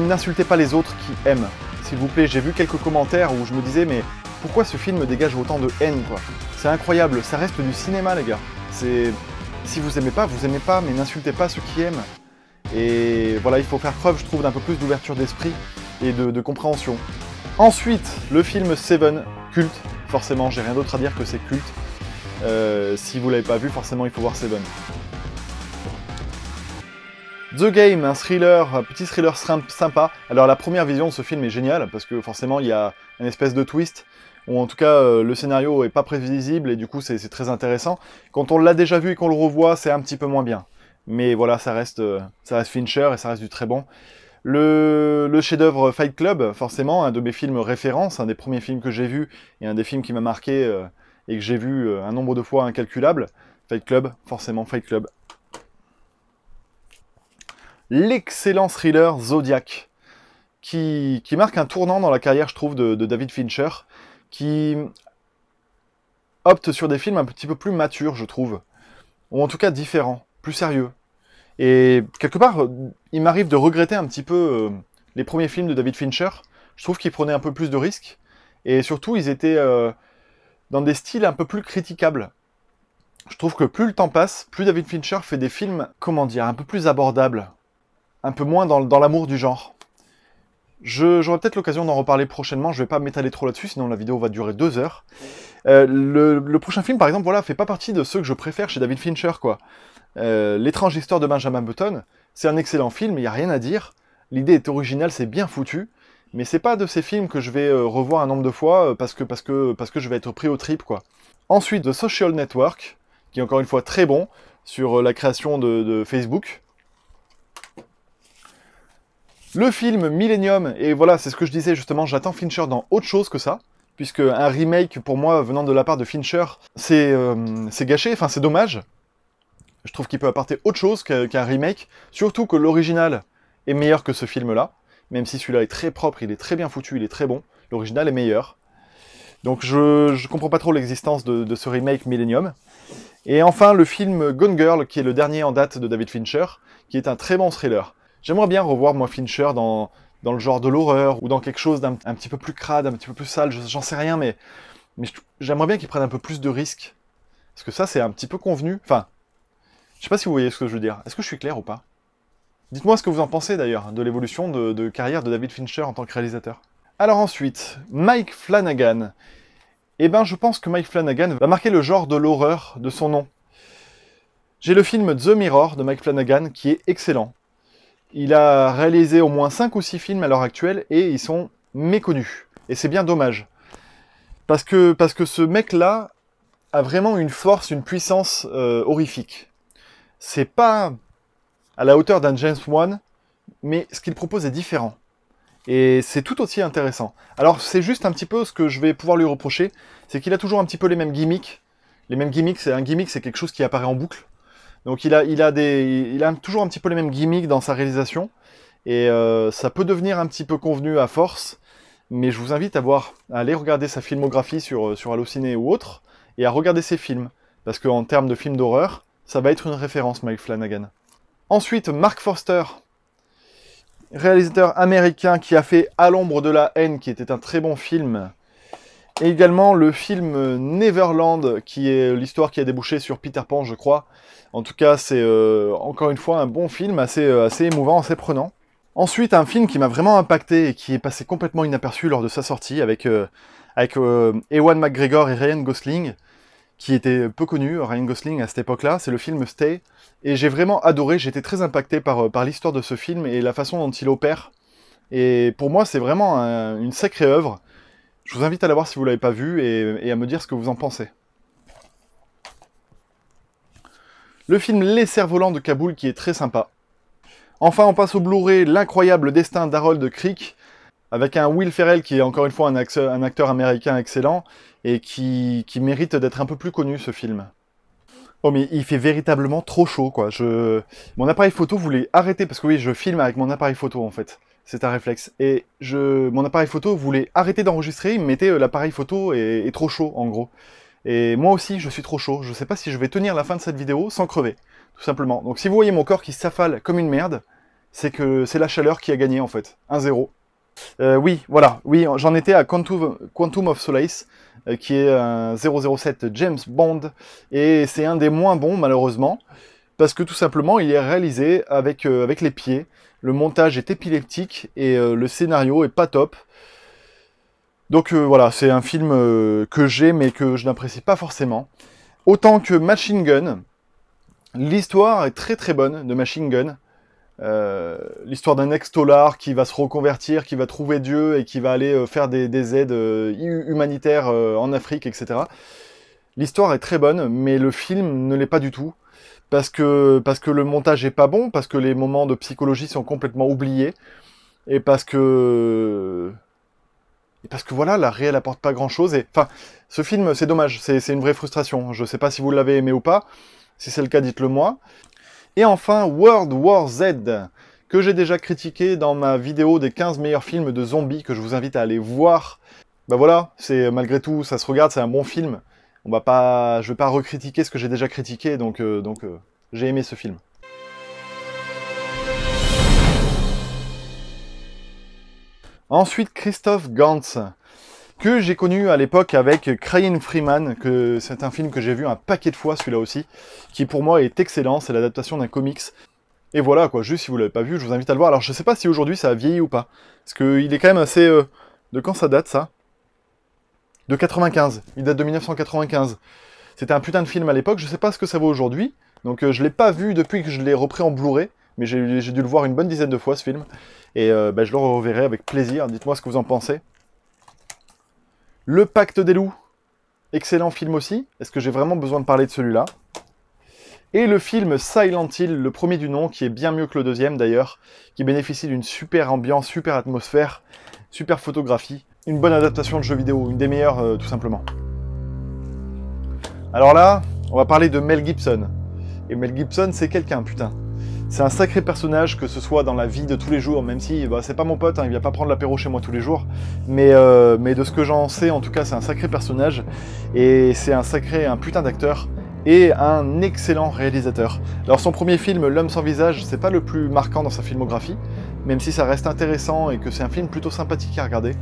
N'insultez pas les autres qui aiment, s'il vous plaît. J'ai vu quelques commentaires où je me disais mais pourquoi ce film dégage autant de haine quoi. C'est incroyable, ça reste du cinéma les gars. Si vous aimez pas, mais n'insultez pas ceux qui aiment. Et voilà, il faut faire preuve, je trouve, d'un peu plus d'ouverture d'esprit et de compréhension. Ensuite, le film Seven, culte. Forcément, j'ai rien d'autre à dire que c'est culte. Si vous l'avez pas vu, forcément, il faut voir Seven. The Game, un petit thriller sympa. Alors la première vision de ce film est géniale, parce que forcément, il y a une espèce de twist, ou en tout cas, le scénario est pas prévisible, et du coup, c'est très intéressant. Quand on l'a déjà vu et qu'on le revoit, c'est un petit peu moins bien. Mais voilà, ça reste Fincher, et ça reste du très bon. Le chef-d'œuvre Fight Club, forcément, un de mes films références, un des premiers films que j'ai vu, et un des films qui m'a marqué, et que j'ai vu un nombre de fois incalculable. Fight Club, forcément Fight Club. L'excellent thriller Zodiac, qui marque un tournant dans la carrière, je trouve, de David Fincher, qui opte sur des films un petit peu plus matures, je trouve, ou en tout cas différents, plus sérieux. Et quelque part, il m'arrive de regretter un petit peu les premiers films de David Fincher. Je trouve qu'ils prenaient un peu plus de risques, et surtout, ils étaient dans des styles un peu plus critiquables. Je trouve que plus le temps passe, plus David Fincher fait des films, comment dire, un peu plus abordables, un peu moins dans l'amour du genre. J'aurai peut-être l'occasion d'en reparler prochainement, je vais pas m'étaler trop là-dessus, sinon la vidéo va durer 2 heures. Le prochain film, par exemple, voilà, fait pas partie de ceux que je préfère chez David Fincher, quoi. L'étrange histoire de Benjamin Button, c'est un excellent film, il n'y a rien à dire. L'idée est originale, c'est bien foutu, mais c'est pas de ces films que je vais revoir un nombre de fois parce que je vais être pris au trip, quoi. Ensuite, The Social Network, qui est encore une fois très bon, sur la création de Facebook. Le film Millennium, et voilà, c'est ce que je disais justement, j'attends Fincher dans autre chose que ça, puisque un remake, pour moi, venant de la part de Fincher, c'est gâché, enfin c'est dommage. Je trouve qu'il peut apporter autre chose qu'un remake, surtout que l'original est meilleur que ce film-là, même si celui-là est très propre, il est très bien foutu, il est très bon, l'original est meilleur. Donc je comprends pas trop l'existence de ce remake Millennium. Et enfin, le film Gone Girl, qui est le dernier en date de David Fincher, qui est un très bon thriller. J'aimerais bien revoir, moi, Fincher dans le genre de l'horreur, ou dans quelque chose d'un petit peu plus crade, un petit peu plus sale, j'en sais rien, mais j'aimerais bien qu'il prenne un peu plus de risques. Parce que ça, c'est un petit peu convenu. Enfin, je sais pas si vous voyez ce que je veux dire. Est-ce que je suis clair ou pas? Dites-moi ce que vous en pensez, d'ailleurs, de l'évolution de carrière de David Fincher en tant que réalisateur. Alors ensuite, Mike Flanagan. Eh ben, je pense que Mike Flanagan va marquer le genre de l'horreur de son nom. J'ai le film The Mirror de Mike Flanagan, qui est excellent. Il a réalisé au moins 5 ou 6 films à l'heure actuelle et ils sont méconnus. Et c'est bien dommage. Parce que ce mec-là a vraiment une force, une puissance horrifique. C'est pas à la hauteur d'un James Wan, mais ce qu'il propose est différent. Et c'est tout aussi intéressant. Alors c'est juste un petit peu ce que je vais pouvoir lui reprocher, c'est qu'il a toujours un petit peu les mêmes gimmicks. Les mêmes gimmicks, c'est quelque chose qui apparaît en boucle. Donc il a toujours un petit peu les mêmes gimmicks dans sa réalisation, et ça peut devenir un petit peu convenu à force, mais je vous invite à aller regarder sa filmographie sur Allociné ou autre, et à regarder ses films, parce qu'en termes de films d'horreur, ça va être une référence, Mike Flanagan. Ensuite, Mark Forster, réalisateur américain qui a fait À l'ombre de la haine, qui était un très bon film, et également le film Neverland, qui est l'histoire qui a débouché sur Peter Pan, je crois. En tout cas, c'est encore une fois un bon film, assez émouvant, assez prenant. Ensuite, un film qui m'a vraiment impacté et qui est passé complètement inaperçu lors de sa sortie, avec Ewan McGregor et Ryan Gosling, qui était peu connu, Ryan Gosling, à cette époque-là, c'est le film Stay. Et j'ai vraiment adoré, j'étais très impacté par l'histoire de ce film et la façon dont il opère. Et pour moi, c'est vraiment une sacrée œuvre. Je vous invite à la voir si vous ne l'avez pas vu et à me dire ce que vous en pensez. Le film Les Cerfs-Volants de Kaboul qui est très sympa. Enfin, on passe au Blu-ray L'incroyable destin d'Harold Crick, avec un Will Ferrell qui est encore une fois un acteur américain excellent et qui mérite d'être un peu plus connu, ce film. Oh mais il fait véritablement trop chaud, quoi. Mon appareil photo voulait arrêter, parce que oui, je filme avec mon appareil photo, en fait. C'est un réflexe. Et mon appareil photo voulait arrêter d'enregistrer, il me mettait l'appareil photo est trop chaud, en gros. Et moi aussi, je suis trop chaud. Je sais pas si je vais tenir la fin de cette vidéo sans crever, tout simplement. Donc si vous voyez mon corps qui s'affale comme une merde, c'est que c'est la chaleur qui a gagné, en fait. 1-0. Oui, voilà. Oui, j'en étais à Quantum of Solace, qui est un 007 James Bond, et c'est un des moins bons, malheureusement, parce que tout simplement, il est réalisé avec les pieds. Le montage est épileptique, et le scénario est pas top. Donc voilà, c'est un film que j'ai, mais que je n'apprécie pas forcément. Autant que Machine Gun, l'histoire est très très bonne de Machine Gun. L'histoire d'un ex-tolard qui va se reconvertir, qui va trouver Dieu et qui va aller faire des aides humanitaires en Afrique, etc. L'histoire est très bonne, mais le film ne l'est pas du tout. Parce que le montage est pas bon, parce que les moments de psychologie sont complètement oubliés, et parce que voilà, la réelle apporte pas grand-chose. Enfin, ce film, c'est dommage, c'est une vraie frustration. Je sais pas si vous l'avez aimé ou pas. Si c'est le cas, dites-le moi. Et enfin, World War Z, que j'ai déjà critiqué dans ma vidéo des 15 meilleurs films de zombies, que je vous invite à aller voir. Bah voilà, c'est malgré tout, ça se regarde, c'est un bon film. Je vais pas recritiquer ce que j'ai déjà critiqué, donc j'ai aimé ce film. Ensuite, Christophe Gans, que j'ai connu à l'époque avec Crying Freeman, que c'est un film que j'ai vu un paquet de fois, celui-là aussi, qui pour moi est excellent, c'est l'adaptation d'un comics. Et voilà, quoi, juste si vous l'avez pas vu, je vous invite à le voir. Alors je sais pas si aujourd'hui ça a vieilli ou pas, parce qu'il est quand même assez... De quand ça date, ça? De 95, il date de 1995. C'était un putain de film à l'époque, je sais pas ce que ça vaut aujourd'hui, donc je l'ai pas vu depuis que je l'ai repris en Blu-ray, mais j'ai dû le voir une bonne dizaine de fois, ce film, et je le reverrai avec plaisir, dites-moi ce que vous en pensez. Le Pacte des loups, excellent film aussi, est-ce que j'ai vraiment besoin de parler de celui-là? Et le film Silent Hill, le premier du nom, qui est bien mieux que le deuxième d'ailleurs, qui bénéficie d'une super ambiance, super atmosphère, super photographie, une bonne adaptation de jeu vidéo, une des meilleures tout simplement. Alors là, on va parler de Mel Gibson. Et Mel Gibson, c'est quelqu'un, putain. C'est un sacré personnage, que ce soit dans la vie de tous les jours, même si c'est pas mon pote, hein, il vient pas prendre l'apéro chez moi tous les jours, mais de ce que j'en sais, en tout cas, c'est un sacré personnage, et c'est un putain d'acteur, et un excellent réalisateur. Alors son premier film, L'homme sans visage, c'est pas le plus marquant dans sa filmographie, même si ça reste intéressant, et que c'est un film plutôt sympathique à regarder.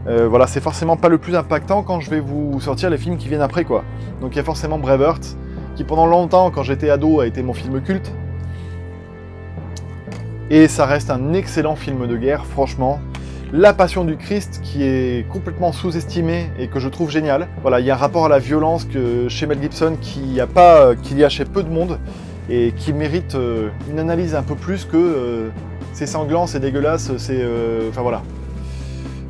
Voilà, c'est forcément pas le plus impactant quand je vais vous sortir les films qui viennent après, quoi. Donc il y a forcément Braveheart, qui pendant longtemps, quand j'étais ado, a été mon film culte. Et ça reste un excellent film de guerre, franchement. La Passion du Christ, qui est complètement sous-estimé et que je trouve génial. Voilà, il y a un rapport à la violence que chez Mel Gibson qu'il y a chez peu de monde, et qui mérite une analyse un peu plus que c'est sanglant, c'est dégueulasse, c'est... Enfin voilà.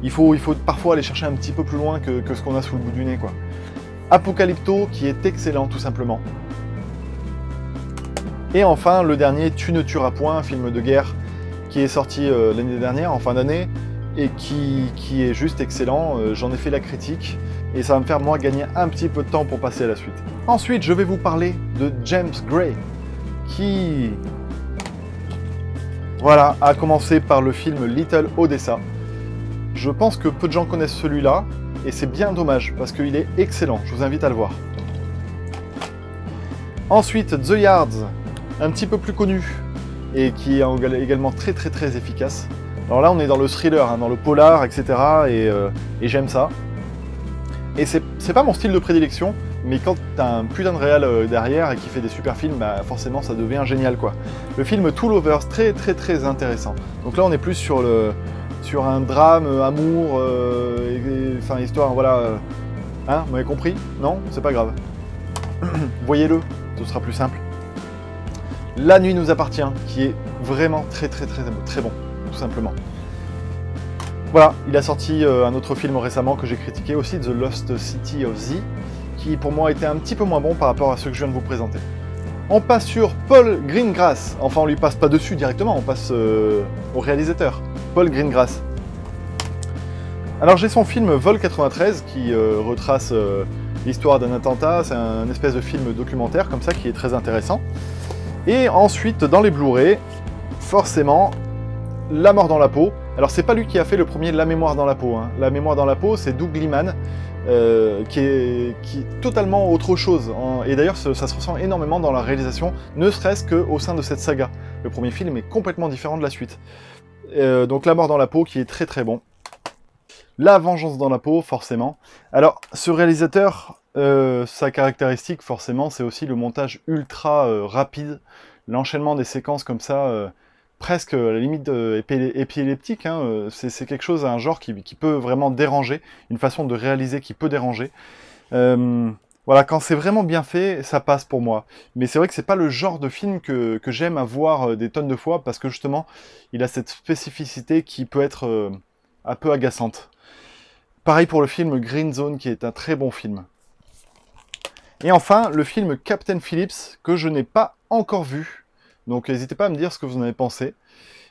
Il faut parfois aller chercher un petit peu plus loin que ce qu'on a sous le bout du nez, quoi. Apocalypto, qui est excellent, tout simplement. Et enfin, le dernier, Tu ne tueras point, un film de guerre qui est sorti l'année dernière, en fin d'année, et qui est juste excellent. J'en ai fait la critique, et ça va me faire, moi, gagner un petit peu de temps pour passer à la suite. Ensuite, je vais vous parler de James Gray, qui... Voilà, a commencé par le film Little Odessa. Je pense que peu de gens connaissent celui-là, et c'est bien dommage, parce qu'il est excellent, je vous invite à le voir. Ensuite, The Yards, un petit peu plus connu, et qui est également très très très efficace. Alors là, on est dans le thriller, hein, dans le polar, etc., et j'aime ça. Et c'est pas mon style de prédilection, mais quand t'as un putain de réal derrière et qui fait des super films, bah forcément ça devient génial, quoi. Le film Two Lovers, très très très intéressant. Donc là, on est plus sur un drame, amour, enfin histoire, voilà. Hein, vous m'avez compris? Non? C'est pas grave. Voyez-le, ce sera plus simple. La nuit nous appartient, qui est vraiment très très très très bon, tout simplement. Voilà, il a sorti un autre film récemment que j'ai critiqué aussi, The Lost City of Z, qui pour moi était un petit peu moins bon par rapport à ceux que je viens de vous présenter. On passe sur Paul Greengrass, enfin on lui passe pas dessus directement, on passe au réalisateur, Paul Greengrass. Alors j'ai son film Vol 93 qui retrace l'histoire d'un attentat, c'est un espèce de film documentaire comme ça qui est très intéressant. Et ensuite dans les Blu-ray, forcément, La mort dans la peau. Alors c'est pas lui qui a fait le premier La mémoire dans la peau, hein. La mémoire dans la peau c'est Doug Liman, qui est totalement autre chose. Et d'ailleurs ça se ressent énormément dans la réalisation, ne serait-ce qu'au sein de cette saga. Le premier film est complètement différent de la suite. Donc La mort dans la peau qui est très très bon. La vengeance dans la peau, forcément. Alors, ce réalisateur, sa caractéristique, forcément, c'est aussi le montage ultra rapide, l'enchaînement des séquences comme ça, presque à la limite épileptique. Hein, c'est quelque chose, un genre qui peut vraiment déranger, une façon de réaliser qui peut déranger. Voilà, quand c'est vraiment bien fait, ça passe pour moi. Mais c'est vrai que c'est pas le genre de film que j'aime à voir des tonnes de fois, parce que justement, il a cette spécificité qui peut être un peu agaçante. Pareil pour le film Green Zone, qui est un très bon film. Et enfin, le film Captain Phillips, que je n'ai pas encore vu. Donc n'hésitez pas à me dire ce que vous en avez pensé.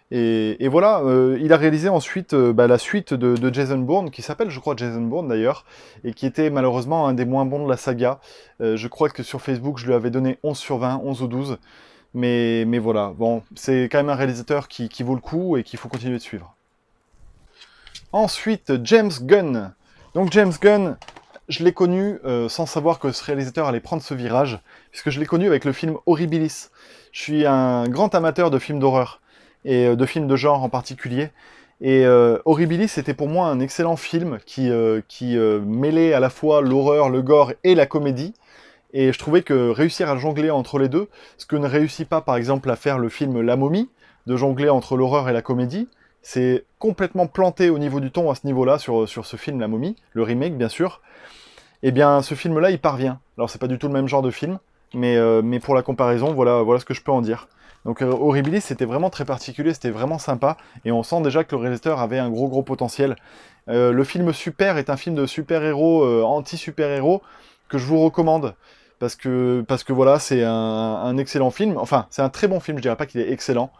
Et voilà, il a réalisé ensuite la suite de Jason Bourne, qui s'appelle, je crois, Jason Bourne d'ailleurs, et qui était malheureusement un des moins bons de la saga. Je crois que sur Facebook, je lui avais donné 11 sur 20, 11 ou 12. Mais voilà, bon, c'est quand même un réalisateur qui vaut le coup et qu'il faut continuer de suivre. Ensuite, James Gunn. Donc James Gunn, je l'ai connu sans savoir que ce réalisateur allait prendre ce virage, puisque je l'ai connu avec le film Horribilis. Je suis un grand amateur de films d'horreur, et de films de genre en particulier. Et Horribilis était pour moi un excellent film qui mêlait à la fois l'horreur, le gore et la comédie. Et je trouvais que réussir à jongler entre les deux, ce que ne réussit pas par exemple à faire le film La Momie, de jongler entre l'horreur et la comédie, c'est complètement planté au niveau du ton à ce niveau-là, sur ce film La Momie, le remake bien sûr. Et bien ce film-là, il parvient. Alors c'est pas du tout le même genre de film, mais pour la comparaison, voilà ce que je peux en dire. Donc Horribilis, c'était vraiment très particulier, c'était vraiment sympa, et on sent déjà que le réalisateur avait un gros potentiel. Le film Super est un film de super-héros, anti-super-héros, que je vous recommande, parce que voilà, c'est un excellent film. Enfin, c'est un très bon film, je dirais pas qu'il est excellent.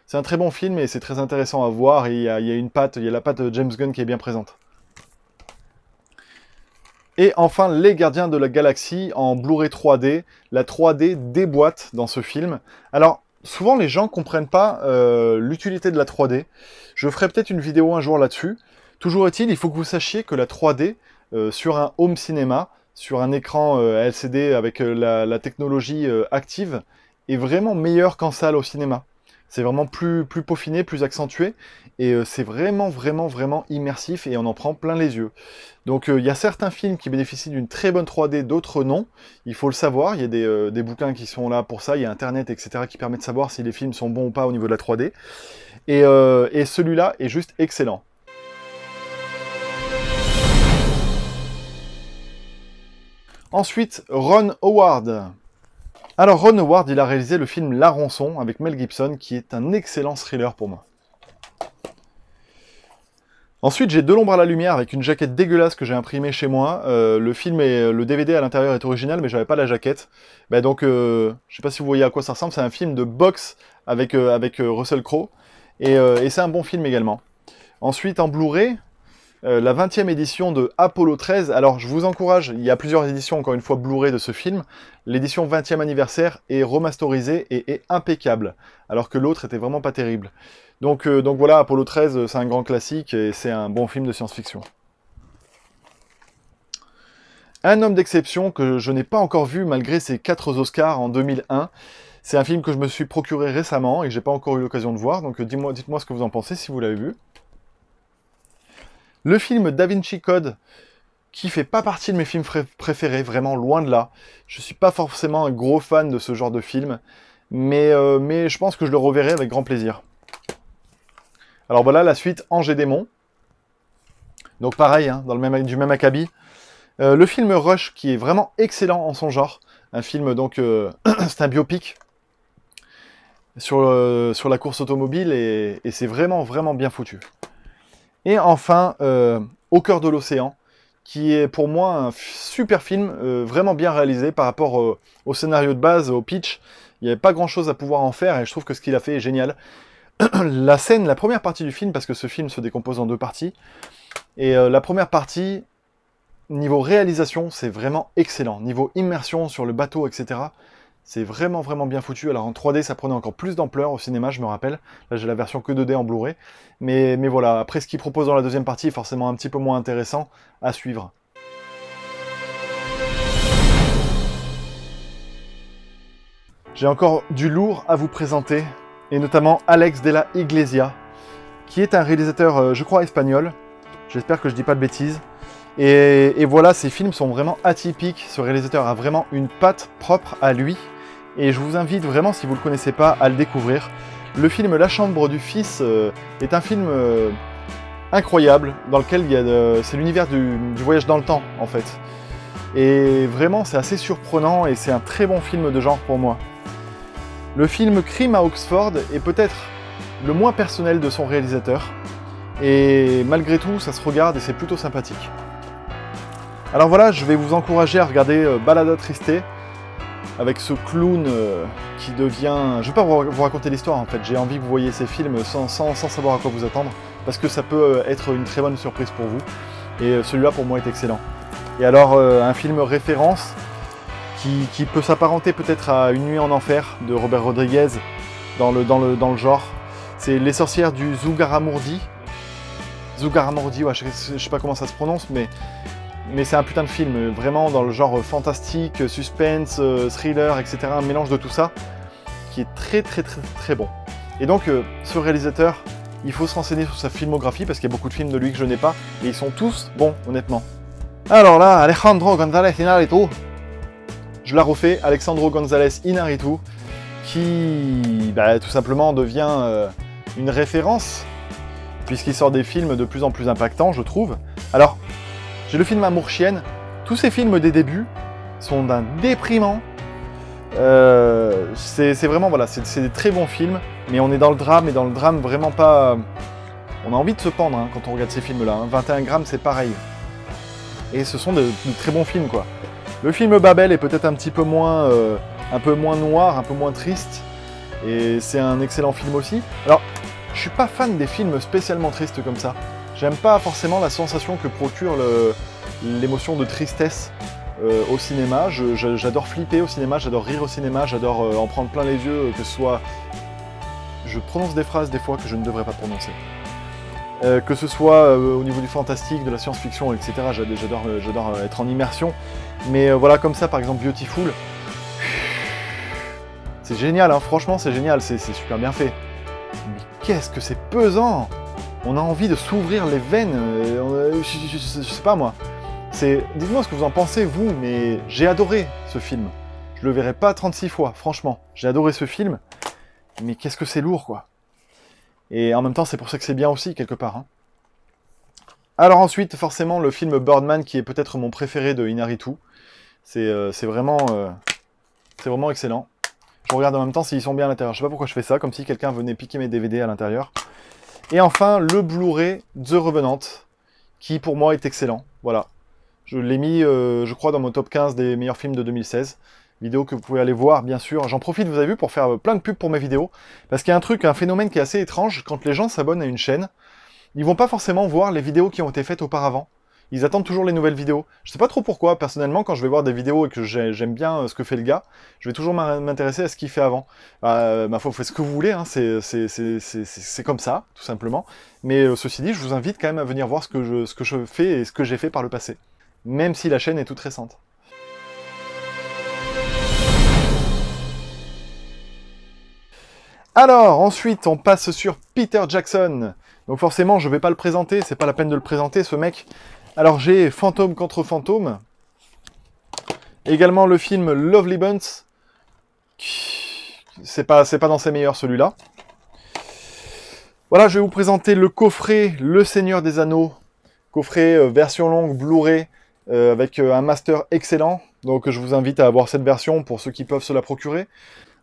C'est un très bon film et c'est très intéressant à voir, et il y a la patte de James Gunn qui est bien présente. Et enfin, Les Gardiens de la Galaxie en Blu-ray 3D. La 3D déboîte dans ce film. Alors, souvent les gens comprennent pas l'utilité de la 3D. Je ferai peut-être une vidéo un jour là-dessus. Toujours est-il, il faut que vous sachiez que la 3D, sur un home cinéma, sur un écran LCD avec la technologie active, est vraiment meilleure qu'en salle au cinéma. C'est vraiment plus peaufiné, plus accentué, et c'est vraiment immersif, et on en prend plein les yeux. Donc il y a certains films qui bénéficient d'une très bonne 3D, d'autres non. Il faut le savoir, il y a des bouquins qui sont là pour ça, il y a Internet, etc. qui permet de savoir si les films sont bons ou pas au niveau de la 3D. Et celui-là est juste excellent. Ensuite, Ron Howard. Alors Ron Howard, il a réalisé le film La Rançon avec Mel Gibson, qui est un excellent thriller pour moi. Ensuite, j'ai De l'ombre à la lumière avec une jaquette dégueulasse que j'ai imprimée chez moi. Le film et le DVD à l'intérieur est original, mais j'avais pas la jaquette. Donc, je sais pas si vous voyez à quoi ça ressemble. C'est un film de boxe avec Russell Crowe, et c'est un bon film également. Ensuite, en Blu-ray, la 20e édition de Apollo 13. Alors, je vous encourage, il y a plusieurs éditions, encore une fois, Blu-ray de ce film. L'édition 20e anniversaire est remasterisée et est impeccable, alors que l'autre était vraiment pas terrible. Donc voilà, Apollo 13, c'est un grand classique, et c'est un bon film de science-fiction. Un homme d'exception que je n'ai pas encore vu, malgré ses 4 Oscars en 2001. C'est un film que je me suis procuré récemment, et que j'ai pas encore eu l'occasion de voir, donc dites-moi ce que vous en pensez, si vous l'avez vu. Le film Da Vinci Code, qui fait pas partie de mes films préférés, vraiment loin de là. Je suis pas forcément un gros fan de ce genre de film, mais je pense que je le reverrai avec grand plaisir. Alors voilà, la suite, Ange et Démon. Donc pareil, hein, du même acabit. Le film Rush, qui est vraiment excellent en son genre. Un film, donc, c'est un biopic sur la course automobile, et c'est vraiment bien foutu. Et enfin, Au cœur de l'océan, qui est pour moi un super film, vraiment bien réalisé par rapport au scénario de base, au pitch. Il n'y avait pas grand chose à pouvoir en faire, et je trouve que ce qu'il a fait est génial. la première partie du film, parce que ce film se décompose en deux parties, et la première partie, niveau réalisation, c'est vraiment excellent. Niveau immersion sur le bateau, etc., c'est vraiment, vraiment bien foutu. Alors en 3D, ça prenait encore plus d'ampleur au cinéma, je me rappelle. Là, j'ai la version que 2D en Blu-ray. Mais voilà, après, ce qu'il propose dans la deuxième partie est forcément un petit peu moins intéressant à suivre. J'ai encore du lourd à vous présenter, et notamment Alex de la Iglesia, qui est un réalisateur, je crois, espagnol. J'espère que je dis pas de bêtises. Et voilà, ces films sont vraiment atypiques. Ce réalisateur a vraiment une patte propre à lui. Et je vous invite vraiment, si vous ne le connaissez pas, à le découvrir. Le film La Chambre du Fils est un film incroyable, dans lequel c'est l'univers du voyage dans le temps, en fait. Et vraiment, c'est assez surprenant, et c'est un très bon film de genre pour moi. Le film Crime à Oxford est peut-être le moins personnel de son réalisateur. Et malgré tout, ça se regarde et c'est plutôt sympathique. Alors voilà, je vais vous encourager à regarder Balada Triste, avec ce clown qui devient... Je ne vais pas vous raconter l'histoire en fait, j'ai envie que vous voyez ces films sans savoir à quoi vous attendre, parce que ça peut être une très bonne surprise pour vous, et celui-là pour moi est excellent. Et alors, un film référence, qui peut s'apparenter peut-être à Une nuit en enfer, de Robert Rodriguez, dans le genre, c'est Les sorcières du Zugarramurdi. Zugarramurdi, ouais, je sais pas comment ça se prononce, mais c'est un putain de film, vraiment dans le genre fantastique, suspense, thriller, etc. Un mélange de tout ça, qui est très très très très bon. Et donc, ce réalisateur, il faut se renseigner sur sa filmographie, parce qu'il y a beaucoup de films de lui que je n'ai pas, et ils sont tous bons, honnêtement. Alors là, Alejandro González Iñárritu, je la refais, Alejandro González Iñárritu, qui tout simplement devient une référence, puisqu'il sort des films de plus en plus impactants, je trouve. Alors, j'ai le film Amour Chienne. Tous ces films des débuts sont d'un déprimant. C'est vraiment, voilà, c'est des très bons films, mais on est dans le drame, et dans le drame vraiment pas... On a envie de se pendre hein, quand on regarde ces films-là. Hein. 21 grammes, c'est pareil. Et ce sont de très bons films, quoi. Le film Babel est peut-être un petit peu moins, un peu moins noir, un peu moins triste, et c'est un excellent film aussi. Alors, je suis pas fan des films spécialement tristes comme ça. J'aime pas forcément la sensation que procure l'émotion de tristesse au cinéma. J'adore flipper au cinéma, j'adore rire au cinéma, j'adore en prendre plein les yeux, que ce soit... Je prononce des phrases des fois que je ne devrais pas prononcer. Que ce soit au niveau du fantastique, de la science-fiction, etc. J'adore être en immersion. Mais voilà, comme ça, par exemple, Beautiful. C'est génial, hein, franchement, c'est génial, c'est super bien fait. Mais qu'est-ce que c'est pesant! On a envie de s'ouvrir les veines, je sais pas moi. Dites-moi ce que vous en pensez, vous, mais j'ai adoré ce film. Je le verrai pas 36 fois, franchement. J'ai adoré ce film, mais qu'est-ce que c'est lourd, quoi. Et en même temps, c'est pour ça que c'est bien aussi, quelque part. Hein. Alors ensuite, forcément, le film Birdman, qui est peut-être mon préféré de Iñárritu. C'est vraiment excellent. Je regarde en même temps s'ils sont bien à l'intérieur. Je sais pas pourquoi je fais ça, comme si quelqu'un venait piquer mes DVD à l'intérieur. Et enfin, le Blu-ray The Revenant, qui pour moi est excellent. Voilà. Je l'ai mis, je crois, dans mon top 15 des meilleurs films de 2016. Vidéo que vous pouvez aller voir, bien sûr. J'en profite, vous avez vu, pour faire plein de pubs pour mes vidéos. Parce qu'il y a un phénomène qui est assez étrange. Quand les gens s'abonnent à une chaîne, ils vont pas forcément voir les vidéos qui ont été faites auparavant. Ils attendent toujours les nouvelles vidéos. Je sais pas trop pourquoi, personnellement, quand je vais voir des vidéos et que j'aime bien ce que fait le gars, je vais toujours m'intéresser à ce qu'il fait avant. Ma foi, vous faites ce que vous voulez, hein, c'est comme ça, tout simplement. Mais ceci dit, je vous invite quand même à venir voir ce que je fais et ce que j'ai fait par le passé. Même si la chaîne est toute récente. Alors, ensuite, on passe sur Peter Jackson. Donc forcément, je vais pas le présenter, c'est pas la peine de le présenter, ce mec. Alors j'ai Fantôme contre Fantôme. Également le film Lovely Bones. C'est pas dans ses meilleurs, celui-là. Voilà, je vais vous présenter le coffret Le Seigneur des Anneaux. Coffret version longue, Blu-ray, avec un master excellent. Donc je vous invite à avoir cette version pour ceux qui peuvent se la procurer.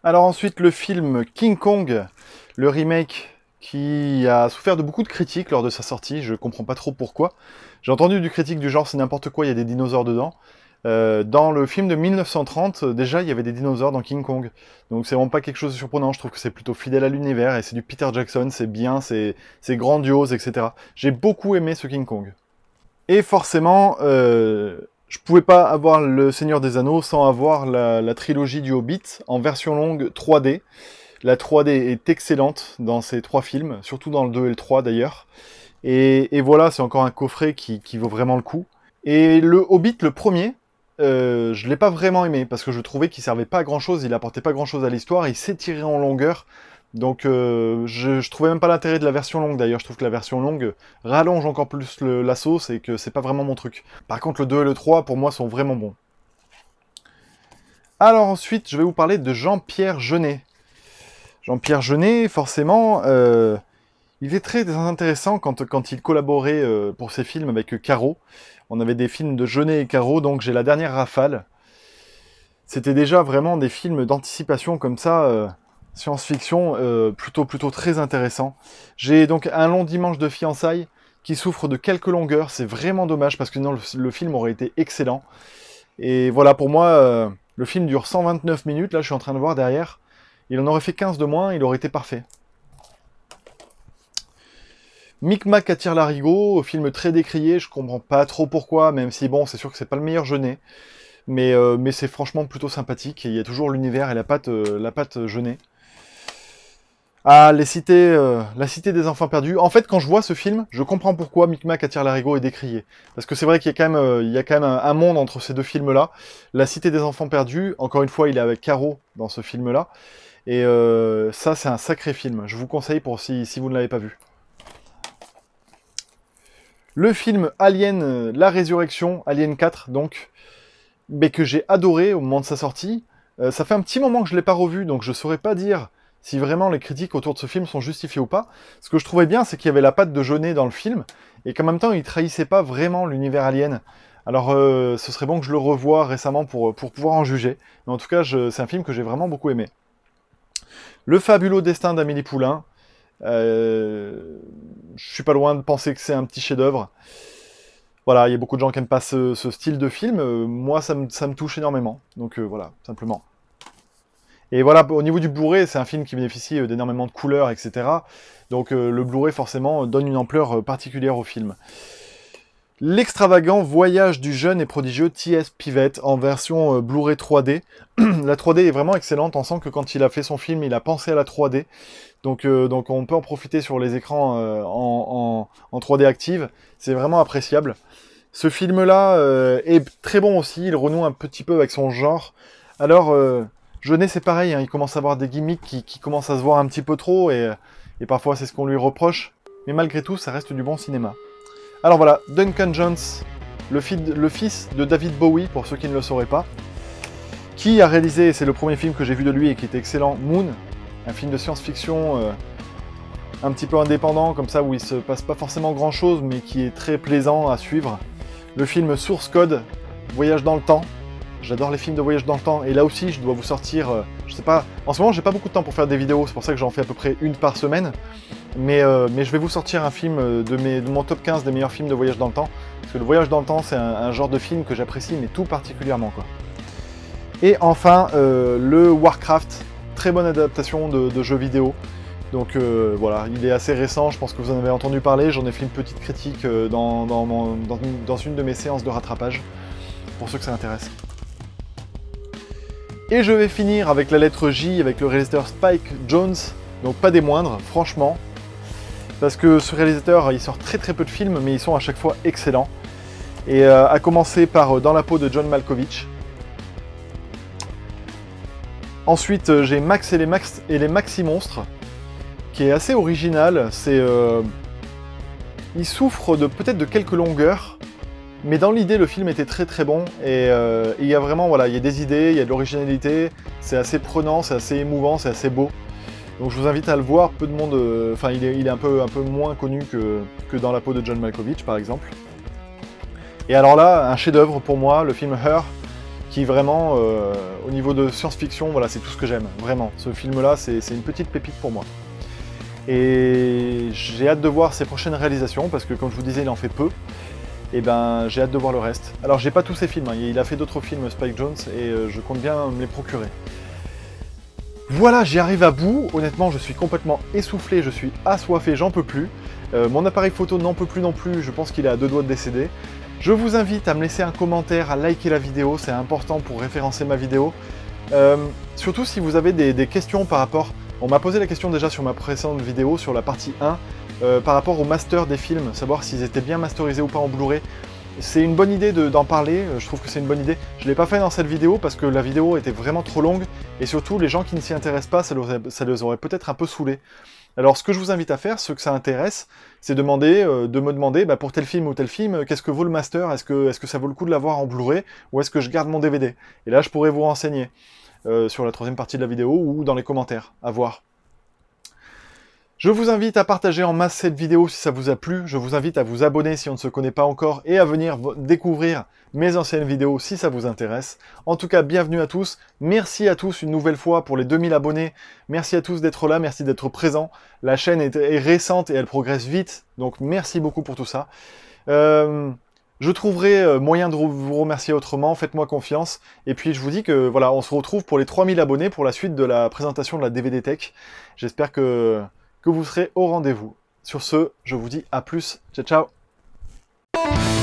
Alors ensuite, le film King Kong, le remake, qui a souffert de beaucoup de critiques lors de sa sortie, je comprends pas trop pourquoi. J'ai entendu du critique du genre c'est n'importe quoi, il y a des dinosaures dedans. Dans le film de 1930, déjà, il y avait des dinosaures dans King Kong. Donc c'est vraiment pas quelque chose de surprenant, je trouve que c'est plutôt fidèle à l'univers, et c'est du Peter Jackson, c'est bien, c'est grandiose, etc. J'ai beaucoup aimé ce King Kong. Et forcément, je pouvais pas avoir Le Seigneur des Anneaux sans avoir la trilogie du Hobbit en version longue 3D. La 3D est excellente dans ces 3 films, surtout dans le 2 et le 3 d'ailleurs. Et voilà, c'est encore un coffret qui vaut vraiment le coup. Et le Hobbit, le premier, je l'ai pas vraiment aimé, parce que je trouvais qu'il servait pas à grand chose, il apportait pas grand chose à l'histoire, il s'étirait en longueur. Donc je trouvais même pas l'intérêt de la version longue d'ailleurs, je trouve que la version longue rallonge encore plus la sauce et que c'est pas vraiment mon truc. Par contre le 2 et le 3 pour moi sont vraiment bons. Alors ensuite je vais vous parler de Jean-Pierre Jeunet. Jean-Pierre Jeunet forcément il est très intéressant quand il collaborait pour ses films avec Caro. On avait des films de Jeunet et Caro, donc j'ai La Dernière Rafale. C'était déjà vraiment des films d'anticipation comme ça, science-fiction, plutôt très intéressant. J'ai donc Un long dimanche de fiançailles qui souffre de quelques longueurs. C'est vraiment dommage parce que sinon le film aurait été excellent. Et voilà, pour moi, le film dure 129 minutes. Là, je suis en train de voir derrière. Il en aurait fait 15 de moins, il aurait été parfait. Micmac attire l'arigot, film très décrié, je comprends pas trop pourquoi, même si bon, c'est sûr que c'est pas le meilleur Jeunet. Mais c'est franchement plutôt sympathique, et il y a toujours l'univers et la patte Jeunet. Ah, la cité des enfants perdus. En fait, quand je vois ce film, je comprends pourquoi Micmac attire l'arigot est décrié. Parce que c'est vrai qu'il y a quand même un monde entre ces deux films-là. La cité des enfants perdus, encore une fois, il est avec Caro dans ce film-là. Et ça, c'est un sacré film. Je vous conseille pour si vous ne l'avez pas vu. Le film Alien, la résurrection, Alien 4, donc, mais que j'ai adoré au moment de sa sortie. Ça fait un petit moment que je ne l'ai pas revu, donc je ne saurais pas dire si vraiment les critiques autour de ce film sont justifiées ou pas. Ce que je trouvais bien, c'est qu'il y avait la patte de Jeunet dans le film, et qu'en même temps, il ne trahissait pas vraiment l'univers Alien. Alors, ce serait bon que je le revoie récemment pour pouvoir en juger. Mais en tout cas, c'est un film que j'ai vraiment beaucoup aimé. Le fabuleux destin d'Amélie Poulain. Je suis pas loin de penser que c'est un petit chef-d'œuvre. Voilà, il y a beaucoup de gens qui n'aiment pas ce style de film. Moi, ça me touche énormément. Donc voilà, simplement. Et voilà, au niveau du Blu-ray, c'est un film qui bénéficie d'énormément de couleurs, etc. Donc le Blu-ray, forcément, donne une ampleur particulière au film. L'extravagant voyage du jeune et prodigieux T.S. Pivet en version Blu-ray 3D. La 3D est vraiment excellente, on sent que quand il a fait son film, il a pensé à la 3D. Donc on peut en profiter sur les écrans en 3D active, c'est vraiment appréciable. Ce film-là est très bon aussi, il renoue un petit peu avec son genre. Alors, Jeunet c'est pareil, hein, il commence à avoir des gimmicks qui commencent à se voir un petit peu trop, et parfois c'est ce qu'on lui reproche. Mais malgré tout, ça reste du bon cinéma. Alors voilà, Duncan Jones, le fils de David Bowie, pour ceux qui ne le sauraient pas, qui a réalisé, c'est le premier film que j'ai vu de lui et qui était excellent, Moon, un film de science-fiction un petit peu indépendant, comme ça, où il se passe pas forcément grand-chose, mais qui est très plaisant à suivre. Le film Source Code, Voyage dans le temps. J'adore les films de voyage dans le temps, et là aussi, je dois vous sortir, je sais pas, en ce moment, j'ai pas beaucoup de temps pour faire des vidéos, c'est pour ça que j'en fais à peu près une par semaine. Mais je vais vous sortir un film de mon top 15 des meilleurs films de voyage dans le temps. Parce que le voyage dans le temps, c'est un genre de film que j'apprécie, mais tout particulièrement, quoi. Et enfin, le Warcraft, très bonne adaptation de jeux vidéo. Donc voilà, il est assez récent, je pense que vous en avez entendu parler. J'en ai fait une petite critique dans une de mes séances de rattrapage, pour ceux que ça intéresse. Et je vais finir avec la lettre J, avec le réalisateur Spike Jonze. Donc pas des moindres, franchement. Parce que ce réalisateur, il sort très peu de films, mais ils sont à chaque fois excellents. Et à commencer par Dans la peau de John Malkovich. Ensuite, j'ai Max et les Maxi Monstres, qui est assez original. Il souffre peut-être de quelques longueurs, mais dans l'idée, le film était très bon. Et il y a vraiment, voilà, il y a des idées, il y a de l'originalité. C'est assez prenant, c'est assez émouvant, c'est assez beau. Donc je vous invite à le voir, peu de monde... Enfin, il est un peu moins connu que Dans la peau de John Malkovich, par exemple. Et alors là, un chef-d'œuvre pour moi, le film Her, qui vraiment, au niveau de science-fiction, voilà, c'est tout ce que j'aime, vraiment. Ce film-là, c'est une petite pépite pour moi. Et j'ai hâte de voir ses prochaines réalisations, parce que comme je vous disais, il en fait peu. et ben j'ai hâte de voir le reste. Alors j'ai pas tous ses films, hein. Il a fait d'autres films Spike Jonze et je compte bien me les procurer. Voilà, j'y arrive à bout. Honnêtement, je suis complètement essoufflé, je suis assoiffé, j'en peux plus. Mon appareil photo n'en peut plus non plus, je pense qu'il est à 2 doigts de décéder. Je vous invite à me laisser un commentaire, à liker la vidéo, c'est important pour référencer ma vidéo. Surtout si vous avez des questions par rapport... On m'a posé la question déjà sur ma précédente vidéo, sur la partie 1, par rapport au master des films, savoir s'ils étaient bien masterisés ou pas en Blu-ray. C'est une bonne idée d'en parler, je trouve que c'est une bonne idée. Je ne l'ai pas fait dans cette vidéo parce que la vidéo était vraiment trop longue, et surtout les gens qui ne s'y intéressent pas, ça les aurait peut-être un peu saoulés. Alors ce que je vous invite à faire, ceux que ça intéresse, c'est de me demander pour tel film ou tel film, qu'est-ce que vaut le master, est-ce que ça vaut le coup de l'avoir en Blu-ray, ou est-ce que je garde mon DVD? Et là je pourrais vous renseigner sur la troisième partie de la vidéo, ou dans les commentaires, à voir. Je vous invite à partager en masse cette vidéo si ça vous a plu, je vous invite à vous abonner si on ne se connaît pas encore, et à venir découvrir mes anciennes vidéos si ça vous intéresse. En tout cas, bienvenue à tous, merci à tous une nouvelle fois pour les 2000 abonnés, merci à tous d'être là, merci d'être présents. La chaîne est récente et elle progresse vite, donc merci beaucoup pour tout ça. Je trouverai moyen de vous remercier autrement, faites-moi confiance. Et puis je vous dis que voilà, on se retrouve pour les 3000 abonnés pour la suite de la présentation de la DVD Tech. J'espère que vous serez au rendez-vous. Sur ce, je vous dis à plus. Ciao, ciao.